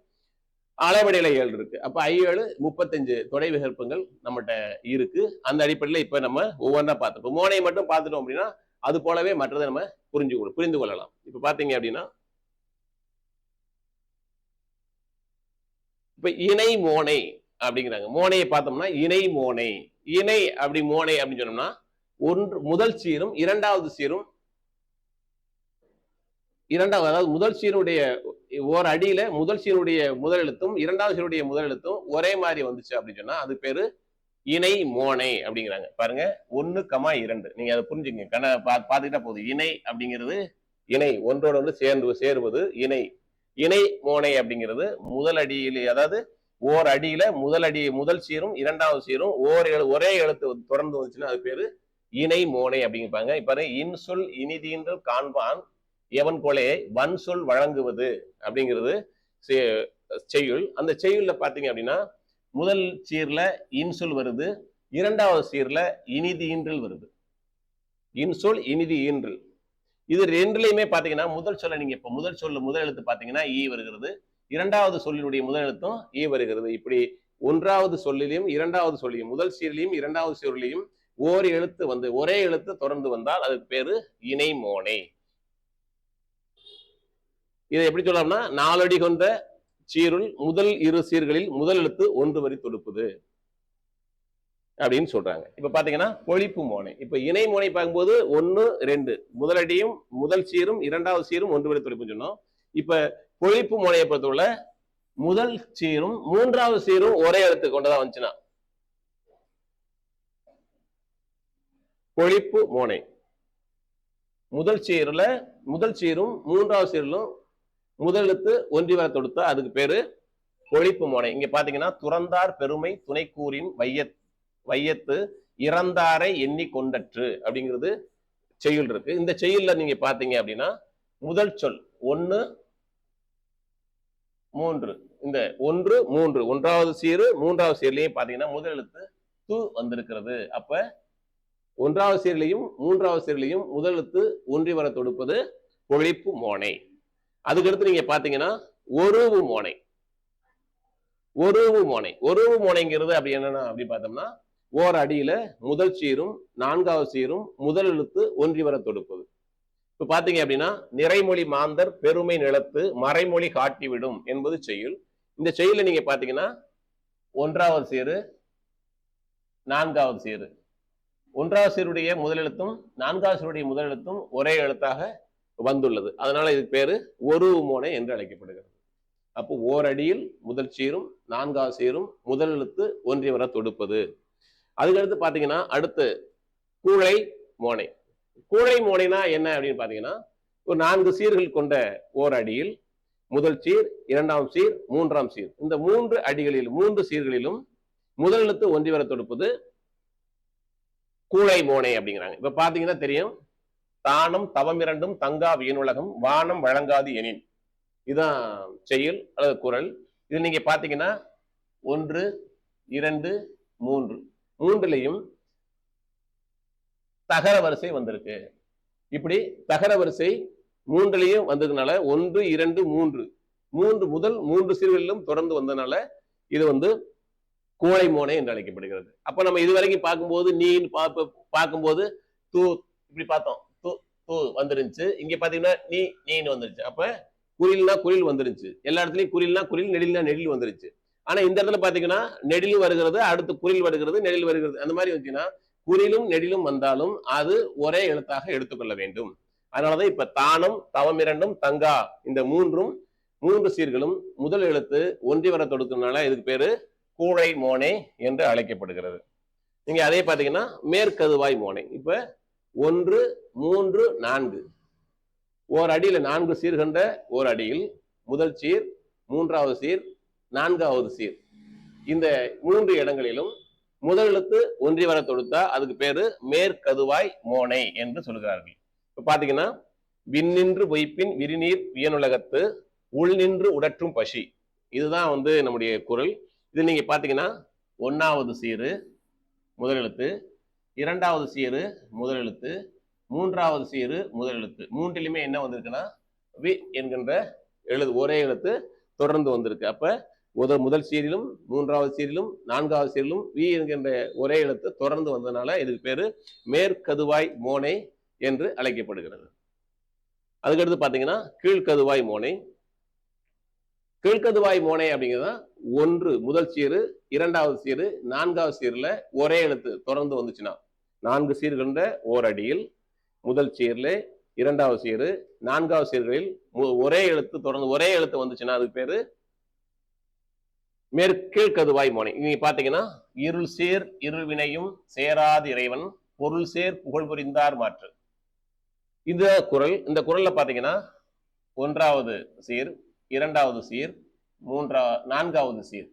Speaker 1: அளபெடையில 7 இருக்கு. அப்ப 7 35 தொடை விகற்பங்கள் நம்மகிட்ட இருக்கு. அந்த அடிப்படையில இப்ப நம்ம ஒவ்வொன்றா பார்த்துப்போம். மோனையை மட்டும் பார்த்துட்டோம் அப்படின்னா அது போலவே மற்றதை நம்ம புரிந்து கொள்ளலாம். இப்ப பாத்தீங்க அப்படின்னா இப்ப இணை மோனை அப்படிங்கிறாங்க. மோனையை பார்த்தோம்னா இணை மோனை. இணை அப்படி மோனை அப்படின்னு சொன்னோம்னா முதல் சீரும் 2வது சீரும் அதாவது முதல் சீருடைய ஓர் அடியில முதல் சீருடைய முதல் எழுத்தும் 2வது சீருடைய முதல் எழுத்தும் ஒரே மாதிரி வந்துச்சு அப்படின்னு சொன்னா அது பேரு இணை மோனை அப்படிங்கிறாங்க. பாருங்க 1,2 நீங்க அதை புரிஞ்சுங்க. பாத்துக்கிட்டா போதும். இணை அப்படிங்கிறது இணை ஒன்றோட ஒன்று சேருவது இணை. இணை மோனை அப்படிங்கிறது முதல் அடியிலே அதாவது ஓர் அடியில முதல் சீரும் 2வது சீரும் ஒரே எழுத்து தொடர்ந்து வந்துச்சுன்னா அது பேரு இணை மோனை அப்படிங்கிறாங்க. இப்ப இன்சொல் இனிதீன்றல் காண்பான் எவன் கொலை வன் சொல் வழங்குவது அப்படிங்கிறது செய்யுள். அந்த செய்யுள்ல பாத்தீங்க அப்படின்னா முதல் சீர்ல இன்சொல் வருது, 2வது சீர்ல இனிதி ஈன்றல் வருது. இன்சொல் இனிதி ஈன்றல் இது 2லயுமே பாத்தீங்கன்னா முதல் சொல்ல நீங்க இப்ப முதல் எழுத்து பாத்தீங்கன்னா ஈ வருகிறது, 2வது சொல்லினுடைய முதல் எழுத்தும் ஈ வருகிறது. இப்படி 1வது சொல்லிலையும் 2வது சொல்லியும் முதல் சீர்லையும் 2வது சீர்லையும் ஓர் எழுத்து வந்து ஒரே எழுத்து தொடர்ந்து வந்தால் அதுக்கு பேரு இணை மோனை. இதை எப்படி சொல்லலாம்னா 4 அடி கொண்ட சீருள் முதல் 2 சீர்களில் முதல் எழுத்து 1 வரி தொடுப்பது அப்படின்னு சொல்றாங்க. இப்ப பாத்தீங்கன்னா பொழிப்பு மோனை. இப்ப இணை மோனை பார்க்கும்போது 1 2 முதல் அடியும் முதல் சீரும் 2வது சீரும் 1 வரி தொடுப்புன்னு சொன்னோம். இப்ப பொழிப்பு மோனையை பொறுத்தவரை முதல் சீரும் 3வது சீரும் ஒரே எழுத்து கொண்டதா வந்துச்சுன்னா பொழிப்பு மோனை. முதல் சீரும் 3வது சீரிலும் முதல் எழுத்து ஒன்றி வர தொடுத்தா அதுக்கு பேரு பொழிப்பு மோனை. இங்க பாத்தீங்கன்னா துறந்தார் பெருமை துணை கூறின் வையத்து இறந்தாரை எண்ணி கொண்டற்று அப்படிங்கிறது செய்யுள் இருக்கு. இந்த செய்யுள்ல நீங்க பாத்தீங்க அப்படின்னா முதல் சொல் 1 3 இந்த 1 3 1வது சீரு 3வது சீர்லயும் பாத்தீங்கன்னா முதல் எழுத்து து வந்திருக்கிறது. அப்ப 1வது சீர்லையும் 3வது சீர்லையும் முதல் எழுத்து ஒன்றி வர தொடுப்பது பொழிப்பு மோனை. அதுக்கடுத்து நீங்க பாத்தீங்கன்னா ஒருவு மோனை. ஒருவு மோனை. ஒருவு மோனைங்கிறது அப்படி என்னன்னா அப்படி பார்த்தோம்னா ஓர் அடியில முதல் சீரும் நான்காவது சீரும் முதல் எழுத்து ஒன்றி வர தொடுப்பது. இப்ப பாத்தீங்க அப்படின்னா நிறைமொழி மாந்தர் பெருமை நிலத்து மறைமொழி காட்டிவிடும் என்பது செய்யுள். இந்த செய்யுள்ல நீங்க பாத்தீங்கன்னா ஒன்றாவது சீரு நான்காவது சீரு, ஒன்றாவது சீருடைய முதலெழுத்தும் நான்காவது சீருடைய முதலெழுத்தும் ஒரே எழுத்தாக வந்துள்ளது. அதனால இதுக்கு பேரு ஒருவு மோனை என்று அழைக்கப்படுகிறது. அப்போ ஓரடியில் முதல் சீரும் நான்காவது சீரும் முதல் எழுத்து ஒன்றி வர தொடுப்பது. அதுக்கடுத்து பாத்தீங்கன்னா அடுத்து கூழை மோனை. கூழை மோனைனா என்ன அப்படின்னு பாத்தீங்கன்னா ஒரு 4 சீர்கள் கொண்ட ஓர் அடியில் முதல் சீர், இரண்டாம் சீர், மூன்றாம் சீர், இந்த 3 அடிகளில் 3 சீர்களிலும் முதல் எழுத்து ஒன்றி வர தொடுப்பது கூழை மோனை அப்படிங்கிறாங்க. இப்ப பாத்தீங்கன்னா தெரியும், தானம் தவமிரண்டும் தங்கா வீணுலகம் வானம் வழங்காது எனின், இதுதான் செய்யுள் அல்லது குறள். இது நீங்க பாத்தீங்கன்னா 1 2 3 மூன்றுலையும் தகர வரிசை வந்திருக்கு. இப்படி தகர வரிசை மூன்றுலையும் வந்ததுனால 1 2 3 முதல் 3 சீர்களிலும் தொடர்ந்து வந்ததுனால இது கூழை மோனை என்று அழைக்கப்படுகிறது. அப்ப நம்ம இதுவரைக்கும் பார்க்கும்போது நீன்னு பார்க்கும்போது தூ இப்படி பார்த்தோம், தூ தூ வந்துருந்துச்சு. இங்க பாத்தீங்கன்னா நீன்னு வந்துருச்சு. அப்ப குறில்னா குறில் வந்துருச்சு. எல்லா இடத்துலயும் குறில்னா குறில், நெடில்னா நெடில் வந்துருச்சு. ஆனா இந்த இடத்துல பாத்தீங்கன்னா நெடில் வருகிறது, அடுத்து குறில் வருகிறது, நெடில் வருகிறது. அந்த மாதிரி வந்துச்சுன்னா குறிலும் நெடிலும் வந்தாலும் அது ஒரே எழுத்தாக எடுத்துக்கொள்ள வேண்டும். அதனாலதான் இப்ப தானம் தவமிரண்டும் தங்கா இந்த 3 சீர்களும் முதல் எழுத்து ஒன்றி வர தொடுக்கிறதுனால இதுக்கு பேரு கூழை மோனை என்று அழைக்கப்படுகிறது. நீங்க அதே பாத்தீங்கன்னா மேற்கதுவாய் மோனை. இப்ப 1 3 4 ஓர் அடியில 4 சீர் கொண்ட ஓர் அடியில் முதல் சீர், மூன்றாவது சீர், நான்காவது சீர், இந்த 3 இடங்களிலும் முதல் எழுத்து ஒன்றி வர தொடுத்தா அதுக்கு பேரு மேற்கதுவாய் மோனை என்று சொல்கிறார்கள். இப்ப பாத்தீங்கன்னா விண்ணின்று பொய்ப்பின் விரிநீர் வியனுலகத்து உள் நின்று உடற்றும் பசி, இதுதான் நம்முடைய குறள். இது நீங்க பாத்தீங்கன்னா 1வது சீரு முதல் எழுத்து, 2வது சீரு முதல் எழுத்து, 3வது சீரு முதல் எழுத்து, மூன்றிலுமே என்ன வந்திருக்குன்னா வி என்கின்ற ஒரே எழுத்து தொடர்ந்து வந்திருக்கு. அப்ப முதல் சீரிலும் 3வது சீரிலும் 4வது சீரிலும் வி என்கின்ற ஒரே எழுத்து தொடர்ந்து வந்ததுனால இதுக்கு பேரு மேற்கதுவாய் மோனை என்று அழைக்கப்படுகிறது. அதுக்கடுத்து பாத்தீங்கன்னா கீழ்கதுவாய் மோனை. கீழ்கதுவாய் மோனை அப்படிங்கிறதா 1 முதல் சீரு, 2வது சீரு, 4வது சீர்ல ஒரே எழுத்து தொடர்ந்து வந்துச்சுன்னா 4 சீர் கொண்ட ஓர் அடியில் முதல் சீர்ல 2வது சீரு 4வது சீர்களில் ஒரே எழுத்து தொடர்ந்து ஒரே எழுத்து வந்துச்சுன்னா அதுக்கு பேரு மேற்கீழ்கதுவாய் மோனை. நீங்க பாத்தீங்கன்னா இருள் சேர் இருள் வினையும் சேராது இறைவன் பொருள் சேர் புகழ் புரிந்தார் மாற்று, இந்த குறள். இந்த குறள்ல பாத்தீங்கன்னா 1வது சீர், 2வது சீர், 4வது சீர்,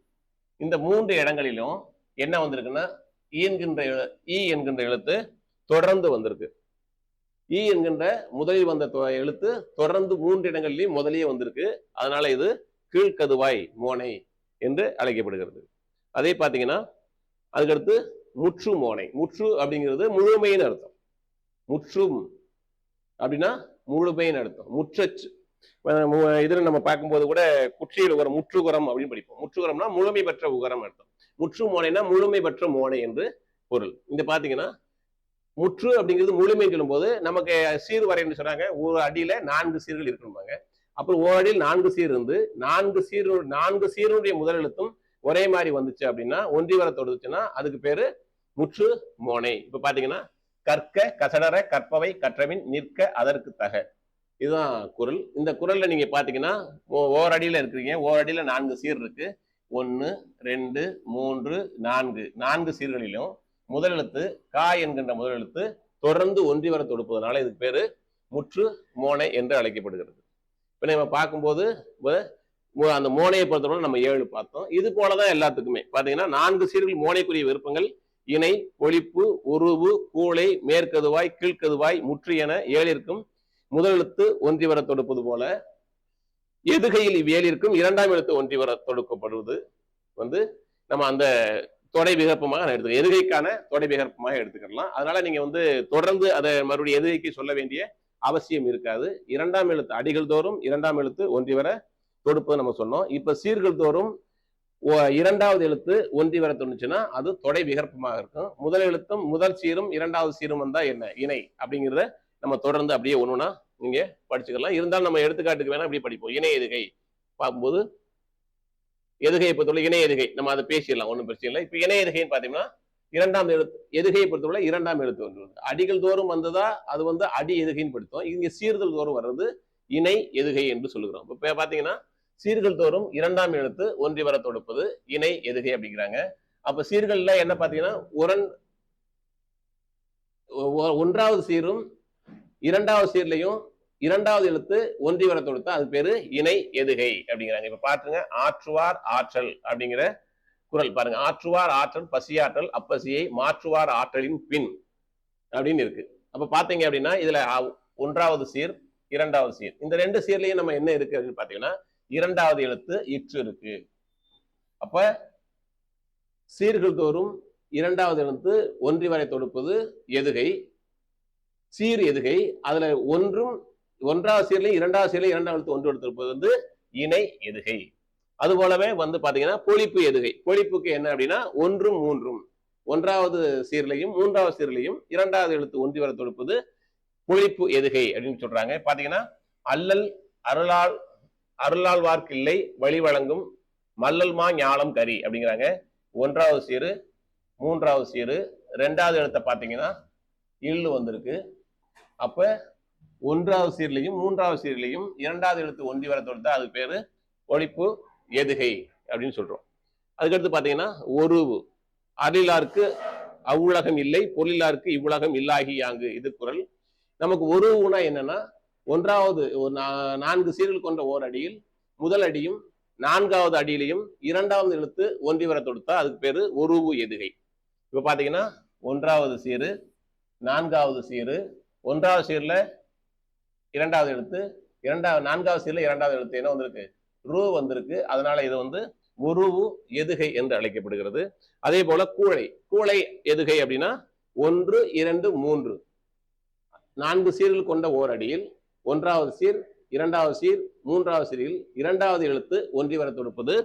Speaker 1: இந்த 3 இடங்களிலும் என்ன வந்திருக்குன்னா ஈ என்கின்ற எழுத்து தொடர்ந்து வந்திருக்கு. ஈ என்கின்ற முதலில் வந்த எழுத்து தொடர்ந்து 3 இடங்களிலும் முதலியே வந்திருக்கு. அதனால இது கீழ்கதுவாய் மோனை என்று அழைக்கப்படுகிறது. அதே பாத்தீங்கன்னா அதுக்கடுத்து முற்று மோனை. முற்று அப்படிங்கிறது முழுமையின் அர்த்தம். முற்றும் அப்படின்னா முழுமையின் அர்த்தம். முற்றச்சு இதுல நம்ம பார்க்கும்போது கூட குற்றியல் உகரம் முற்றுகுரம் அப்படின்னு படிப்போம். முற்றுகுரம்னா முழுமை பெற்ற உகரம் அர்த்தம். முற்று மோனைனா முழுமை பெற்ற மோனை என்று பொருள். இந்த பாத்தீங்கன்னா முற்று அப்படிங்கிறது முழுமைன்னு சொல்லும் போது நமக்கு சீர் வரைன்னு சொன்னாங்க. ஒரு அடியில 4 சீர்கள் இருக்கணும்பாங்க. அப்புறம் ஒரு அடியில் 4 சீர் இருந்து 4 சீருடைய முதல் எழுத்தும் ஒரே மாதிரி வந்துச்சு அப்படின்னா ஒன்றி வர தொடுச்சுன்னா அதுக்கு பேரு முற்று மோனை. இப்ப பாத்தீங்கன்னா கற்க கசடர கற்பவை கற்றவின் நிற்க அதற்கு தக, இதுதான் குறள். இந்த குறள்ல நீங்க பாத்தீங்கன்னா ஓரடியில இருக்கிறீங்க, ஓரடியில 4 சீர் இருக்கு. 1 2 3 4 சீர்களிலும் முதல் எழுத்து கா என்கின்ற முதல் எழுத்து தொடர்ந்து ஒன்றி வர தொடுப்பதனால இதுக்கு பேரு முற்று மோனை என்று அழைக்கப்படுகிறது. இப்ப நம்ம பார்க்கும்போது அந்த மோனையை பொறுத்தவரை நம்ம 7 பார்த்தோம். இது போலதான் எல்லாத்துக்குமே பாத்தீங்கன்னா 4 சீர்கள் மோனைக்குரிய விருப்பங்கள் இணை, ஒழிப்பு, உருவு, கூளை, மேற்கதுவாய், கீழ்கதுவாய், முற்று என 7 முதல் எழுத்து ஒன்றி வர தொடுப்பது போல எதுகையில் இவ்வேலிற்கும் 2ஆம் எழுத்து ஒன்றி வர தொடுக்கப்படுவது நம்ம அந்த தொடை விகற்பமாக எடுத்துக்கலாம். எதுகைக்கான தொடை விகற்பமாக எடுத்துக்கலாம். அதனால நீங்க தொடர்ந்து அதை மறுபடியும் எதுகைக்கு சொல்ல வேண்டிய அவசியம் இருக்காது. 2ஆம் எழுத்து அடிகள் தோறும் 2ஆம் எழுத்து ஒன்றி வர தொடுப்பது நம்ம சொன்னோம். இப்ப சீர்கள் தோறும் இரண்டாவது எழுத்து ஒன்றி வர தோணுச்சுன்னா அது தொடை விகற்பமாக இருக்கும். முதல் எழுத்தும் முதல் சீரும் இரண்டாவது சீரும் வந்தா என்ன இணை அப்படிங்கிறத நம்ம தொடர்ந்து அப்படியே ஒண்ணுனா நீங்க படிச்சுக்கலாம். இருந்தாலும் நம்ம எடுத்துக்காட்டுக்கு வேணா அப்படி படிப்போம். இணை எதுகை பார்க்கும்போது எதுகையை பொறுத்தவரை இணை எதுகை நம்ம அதை பேசிடலாம், ஒன்றும் பிரச்சனை இல்லை. இப்ப இணை எதுகைன்னு பாத்தீங்கன்னா இரண்டாம் எழுத்து எதுகையை பொறுத்தவரை இரண்டாம் எழுத்து ஒன்று அடிகள் தோறும் வந்ததா அது வந்து அடி எதுகைன்னு படுத்தோம். இங்க சீர்தல் தோறும் வர்றது இணை எதுகை என்று சொல்லுகிறோம். இப்ப பாத்தீங்கன்னா சீர்கள் தோறும் இரண்டாம் எழுத்து ஒன்றி வர தொடுப்பது இணை எதுகை அப்படிங்கிறாங்க. அப்ப சீர்கள்ல என்ன பாத்தீங்கன்னா ஒன்றாவது சீரும் இரண்டாவது சீர்லையும் இரண்டாவது எழுத்து ஒன்றி வர தொடுத்தா அது பேரு இணை எதுகை அப்படிங்கிறாங்க. இப்ப பாத்துங்க, ஆற்றுவார் ஆற்றல் அப்படிங்கிற குரல் பாருங்க. ஆற்றுவார் ஆற்றல் பசியாற்றல் அப்பசியை மாற்றுவார் ஆற்றலின் பின் அப்படின்னு இருக்கு. அப்ப பாத்தீங்க அப்படின்னா இதுல ஒன்றாவது சீர் இரண்டாவது சீர், இந்த ரெண்டு சீர்லயும் நம்ம என்ன இருக்கு அப்படின்னு பாத்தீங்கன்னா இரண்டாவது எழுத்து இற்று இருக்கு. அப்ப சீர்கள் தோறும் இரண்டாவது எழுத்து ஒன்றி வரை தொடுப்பது எதுகை, சீர் எதுகை. அதுல ஒன்றாவது சீர்லையும் இரண்டாவது சீர்லையும் இரண்டாவது எழுத்து ஒன்று தொடுப்பது வந்து இணை எதுகை. அது போலவே வந்து பாத்தீங்கன்னா பொழிப்பு எதுகை. பொழிப்புக்கு என்ன அப்படின்னா ஒன்றும் மூன்றும், ஒன்றாவது சீர்லையும் மூன்றாவது சீர்லையும் இரண்டாவது எழுத்து ஒன்றி வர தொடுப்பது பொழிப்பு எதுகை அப்படின்னு சொல்றாங்க. பாத்தீங்கன்னா அல்லல் அருளாழ்வார்க்கில்லை வழி வழங்கும் மல்லல்மா ஞாலம் கரி அப்படிங்கிறாங்க. ஒன்றாவது சீரு மூன்றாவது சீரு ரெண்டாவது எழுத்த பாத்தீங்கன்னா இல்லு வந்திருக்கு. அப்ப ஒன்றாவது சீர்லையும் மூன்றாவது சீர்லையும் இரண்டாவது எழுத்து ஒன்றி வர தொடுத்தா அது பேரு பொழிப்பு எதுகை அப்படின்னு சொல்றோம். அதுக்கடுத்து பாத்தீங்கன்னா ஒரு அருளாருக்கு அவ்வுலகம் இல்லை பொருளாருக்கு இவ்வுலகம் இல்லாகி யாங்கு இது குரல். நமக்கு ஒரு ஊனா என்னன்னா ஒன்றாவது நான்கு சீர்கள் கொண்ட ஓர் அடியில் முதல் அடியும் நான்காவது அடியிலையும் இரண்டாவது எழுத்து ஒன்றி வர தொடுத்தா அதுக்கு பேரு ஒருவு எதுகை. இப்ப பாத்தீங்கன்னா ஒன்றாவது சீரு நான்காவது சீரு, ஒன்றாவது சீர்ல இரண்டாவது எழுத்து நான்காவது சீர்ல இரண்டாவது எழுத்து என்ன வந்திருக்கு ரூ வந்திருக்கு. அதனால இது வந்து ஒருவு எதுகை என்று அழைக்கப்படுகிறது. அதே போல கூளை எதுகை அப்படின்னா 1 2 3 நான்கு சீர்கள் கொண்ட ஓர் அடியில் ஒன்றாவது சீர் இரண்டாவது சீர் மூன்றாவது சீரில் இரண்டாவது எழுத்து ஒன்றி வர தொடுப்பது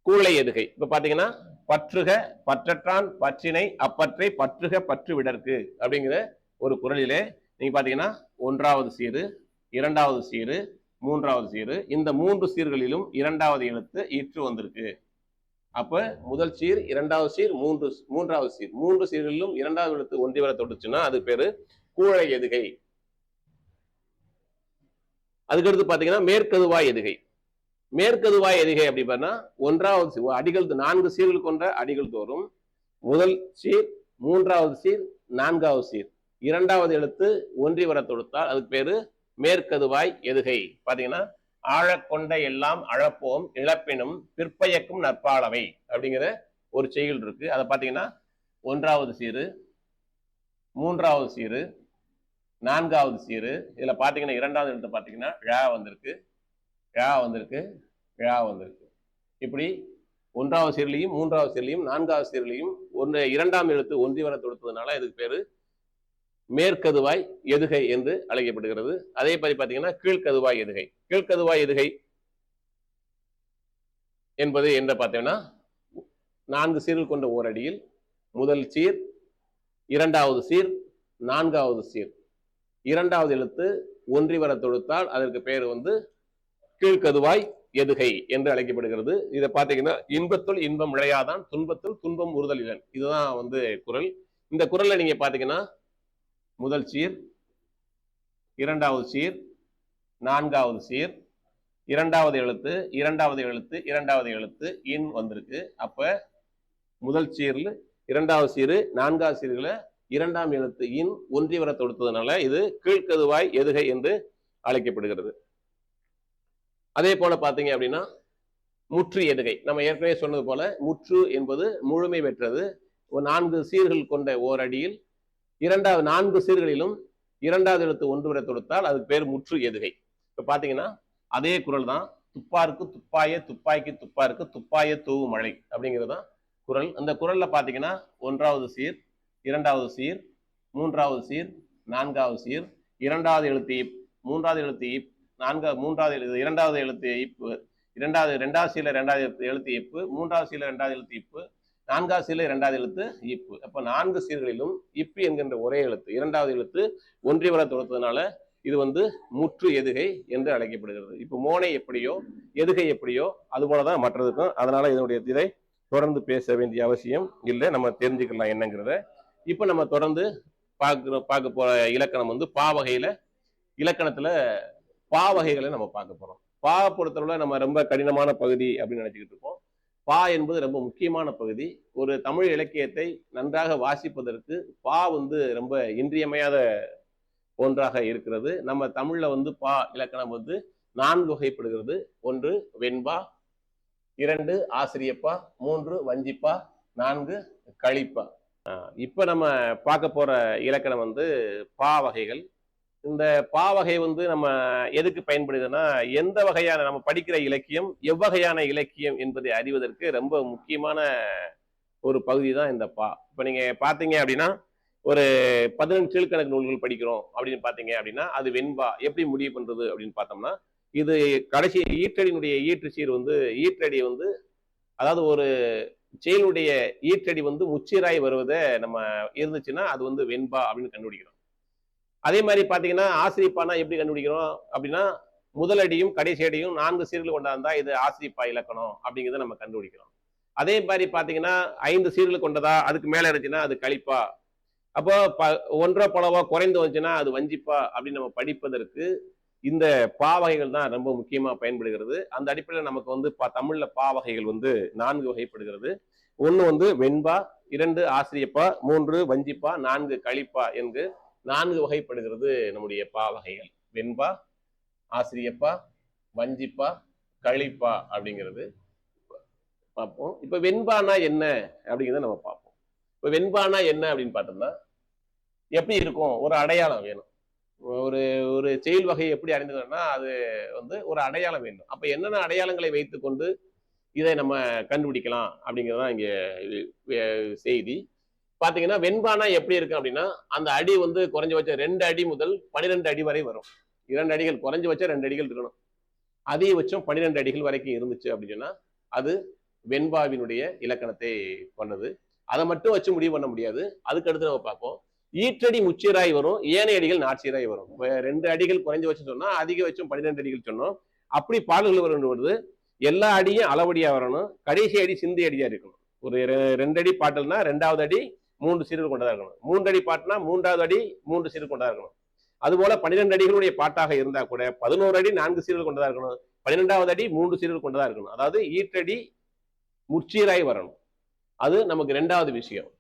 Speaker 1: கூளை எதுகை. இப்ப பாத்தீங்கன்னா பற்றுக பற்றற்றான் பற்றினை அப்பற்றை பற்றுக பற்று விடற்கு அப்படிங்கிற ஒரு குரலிலே நீங்க பாத்தீங்கன்னா ஒன்றாவது சீரு இரண்டாவது சீரு மூன்றாவது சீரு, இந்த மூன்று சீர்களிலும் இரண்டாவது எழுத்து இற்று வந்திருக்கு. அப்ப முதல் சீர் இரண்டாவது சீர் மூன்றாவது சீர் மூன்று சீர்களிலும் இரண்டாவது எழுத்து ஒன்றி வர தொட்டுச்சுன்னா அது பேரு கூழை எதுகை. அதுக்கடுத்து பாத்தீங்கன்னா மேற்கதுவாய் எதுகை. மேற்கதுவாய் எதுகை அப்படி பார்த்தா ஒன்றாவது அடிகள் நான்கு சீர்கள் கொண்ட அடிகள் தோறும் முதல் சீர் மூன்றாவது சீர் நான்காவது சீர் இரண்டாவது எழுத்து ஒன்றி வர தொடுத்தால் அதுக்கு பேரு மேற்கதுவாய் எதுகை. பாத்தீங்கன்னா ஆழக்கொண்ட எல்லாம் அழப்போம் இழப்பினும் பிற்பயக்கும் நற்பாளவை அப்படிங்கிற ஒரு செய்யுள் இருக்கு. அதை பாத்தீங்கன்னா ஒன்றாவது சீரு மூன்றாவது சீரு நான்காவது சீரு, இதுல பாத்தீங்கன்னா இரண்டாவது எழுத்து பாத்தீங்கன்னா ழ வந்திருக்கு இப்படி ஒன்றாவது சீர்லையும் மூன்றாவது சீர்லையும் நான்காவது சீர்லையும் இரண்டாம் எழுத்து ஒன்றி வர தொடுத்ததுனால இதுக்கு பேரு மேற்கதுவாய் எதுகை என்று அழைக்கப்படுகிறது. அதே மாதிரி பாத்தீங்கன்னா கீழ்கதுவாய் எதுகை. கீழ்கதுவாய் எதுகை என்பது என்ன பார்த்தீங்கன்னா நான்கு சீர்கள் கொண்ட ஓரடியில் முதல் சீர் இரண்டாவது சீர் நான்காவது சீர் இரண்டாவது எழுத்து ஒன்றி வர தொடுத்தால் அதற்கு பெயர் வந்து கீழ்கதுவாய் எதுகை என்று அழைக்கப்படுகிறது. இதை பார்த்தீங்கன்னா இன்பத்துள் இன்பம் விளையாதான் துன்பத்துள் துன்பம் உறுதல் இலன், இதுதான் வந்து குரல். இந்த குரல்ல நீங்க பாத்தீங்கன்னா முதல் சீர் இரண்டாவது சீர் நான்காவது சீர் இரண்டாவது எழுத்து இரண்டாவது எழுத்து இன் வந்திருக்கு. அப்ப முதல் சீர்ல இரண்டாவது சீரு நான்காவது சீர்ல இரண்டாம் எழுத்து இன் ஒன்றி வர தொடுத்ததுனால இது கீழ்கதுவாய் எதுகை என்று அழைக்கப்படுகிறது. அதே போல பாத்தீங்க அப்படின்னா முற்று எதுகை. நம்ம ஏற்கனவே சொன்னது போல முற்று என்பது முழுமை பெற்றது. நான்கு சீர்கள் கொண்ட ஓர் அடியில் நான்கு சீர்களிலும் இரண்டாவது எழுத்து ஒன்று வரை தொடுத்தால் அதுக்கு பேர் முற்று எதுகை. இப்ப பாத்தீங்கன்னா அதே குரல் தான் துப்பாருக்கு துப்பாய துப்பாய்க்கு துப்பாருக்கு துப்பாய தூவு மழை அப்படிங்கிறதுதான் குரல். அந்த குரல்ல பாத்தீங்கன்னா ஒன்றாவது சீர் இரண்டாவது சீர் மூன்றாவது சீர் நான்காவது சீர் இரண்டாவது எழுத்து இப் மூன்றாவது எழுத்து இப் மூன்றாவது எழுத்து இரண்டாவது எழுத்து இப்பு இரண்டாவது சீல இரண்டாவது எழுத்து இப்பு, மூன்றாவது சீல இரண்டாவது எழுத்து இப்பு, நான்காவது சீல இரண்டாவது எழுத்து இப்பு. அப்ப 4 சீர்களிலும் இப்பு என்கின்ற ஒரே எழுத்து இரண்டாவது எழுத்து ஒன்றி வர தொடுத்ததுனால இது முற்று எதுகை என்று அழைக்கப்படுகிறது. இப்போ மோனை எப்படியோ எதுகை எப்படியோ அது போலதான் மற்றதுக்கும். அதனால இதனுடைய இதை தொடர்ந்து பேச வேண்டிய அவசியம் இல்லை, நம்ம தெரிஞ்சுக்கலாம் என்னங்கிறத. இப்ப நம்ம தொடர்ந்து பார்க்க போற இலக்கணம் பா வகையில இலக்கணத்துல பா வகைகளை நம்ம பார்க்க போறோம். பா பொறுத்தளவுல நம்ம ரொம்ப கடினமான பகுதி அப்படின்னு நினைச்சுக்கிட்டு இருக்கோம். பா என்பது ரொம்ப முக்கியமான பகுதி. ஒரு தமிழ் இலக்கியத்தை நன்றாக வாசிப்பதற்கு பா ரொம்ப இன்றியமையாத ஒன்றாக இருக்கிறது. நம்ம தமிழ்ல பா இலக்கணம் 4 வகைப்படுகிறது. 1 வெண்பா, 2 ஆசிரியப்பா, 3 வஞ்சிப்பா, 4 கழிப்பா. இப்ப நம்ம பார்க்க போற இலக்கணம் பா வகைகள். இந்த பா வகை நம்ம எதுக்கு பயன்படுதுன்னா, எந்த வகையான நம்ம படிக்கிற இலக்கியம் எவ்வகையான இலக்கியம் என்பதை அறிவதற்கு ரொம்ப முக்கியமான ஒரு பகுதி தான் இந்த பா. இப்ப நீங்க பாத்தீங்க அப்படின்னா, ஒரு 18 கீழ்கணக்கு நூல்கள் படிக்கிறோம் அப்படின்னு பாத்தீங்க அப்படின்னா, அது வெண்பா. எப்படி முடிவு பண்றது அப்படின்னு பார்த்தோம்னா, இது கடைசி ஈற்றடியினுடைய ஈற்று சீர் ஈற்றடி அதாவது ஒரு செயலுடைய ஈற்றடி முச்சீராய் வருவதை நம்ம இருந்துச்சுன்னா அது வெண்பா அப்படின்னு கண்டுபிடிக்கிறோம். அதே மாதிரி பாத்தீங்கன்னா ஆசிரியப்பானா எப்படி கண்டுபிடிக்கிறோம் அப்படின்னா, முதலடியும் கடைசி அடியும் 4 சீர்கள் கொண்டாந்தா இது ஆசிரியப்பா இலக்கணம் அப்படிங்கிறத நம்ம கண்டுபிடிக்கிறோம். அதே மாதிரி பாத்தீங்கன்னா 5 சீர்கள் கொண்டதா அதுக்கு மேல இருந்துச்சுன்னா அது கழிப்பா. அப்போ 1 போலவா குறைந்து வந்துச்சுன்னா அது வஞ்சிப்பா அப்படின்னு நம்ம படிப்பதற்கு இந்த பா வகைகள் தான் ரொம்ப முக்கியமா பயன்படுகிறது. அந்த அடிப்படையில் நமக்கு தமிழ்ல பா வகைகள் 4 வகைப்படுகிறது. 1 வெண்பா, 2 ஆசிரியப்பா, 3 வஞ்சிப்பா, 4 கழிப்பா என்று 4 வகைப்படுகிறது நம்முடைய பா வகைகள். வெண்பா, ஆசிரியப்பா, வஞ்சிப்பா, கழிப்பா அப்படிங்கிறது பார்ப்போம். இப்ப வெண்பானா என்ன அப்படிங்கிறத நம்ம பார்ப்போம். இப்ப வெண்பானா என்ன அப்படின்னு பார்த்தோம்னா, எப்படி இருக்கும், ஒரு அடையாளம் வேணும். ஒரு ஒரு செயல் வகை எப்படி அறிந்ததுன்னா அது ஒரு அடையாளம் வேண்டும். அப்ப என்னென்ன அடையாளங்களை வைத்துக்கொண்டு இதை நம்ம கண்டுபிடிக்கலாம் அப்படிங்கிறதான் இங்க செய்தி. பாத்தீங்கன்னா வெண்பானா எப்படி இருக்கு அப்படின்னா, அந்த அடி குறைஞ்சபட்சம் 2 அடி முதல் 12 அடி வரை வரும். 2 அடிகள் குறைஞ்சபட்சம் 2 அடிகள் இருக்கணும். அதிகபட்சம் 12 அடிகள் வரைக்கும் இருந்துச்சு அப்படின்னா அது வெண்பாவினுடைய இலக்கணத்தை கொண்டது. அதை மட்டும் வச்சு முடிவு பண்ண முடியாது. அதுக்கு அடுத்து நம்ம பார்ப்போம். ஈற்றடி முச்சீராய் வரும், ஏனைய அடிகள் நாட்சீராய் வரும். 2 அடிகள் குறைஞ்சபட்சம் சொன்னா அதிகபட்சம் 12 அடிகள் சொன்னோம். அப்படி பாடல்கள் வரும்போது எல்லா அடியும் அளவடியா வரணும், கடைசி அடி சிந்தி அடியா இருக்கணும். ஒரு 2 அடி பாட்டல்னா 2வது அடி 3 சீர்கள் கொண்டதா இருக்கணும். 3 அடி பாட்டுனா 3வது அடி 3 சீர்கள் கொண்டதா இருக்கணும். அதுபோல 12 அடிகளுடைய பாட்டாக இருந்தா கூட 11 அடி 4 சீர்கள் கொண்டதா இருக்கணும். 12வது அடி 3 சீர்கள் கொண்டதா இருக்கணும். அதாவது ஈற்றடி முச்சீராய் வரணும். அது நமக்கு 2வது விஷயம்.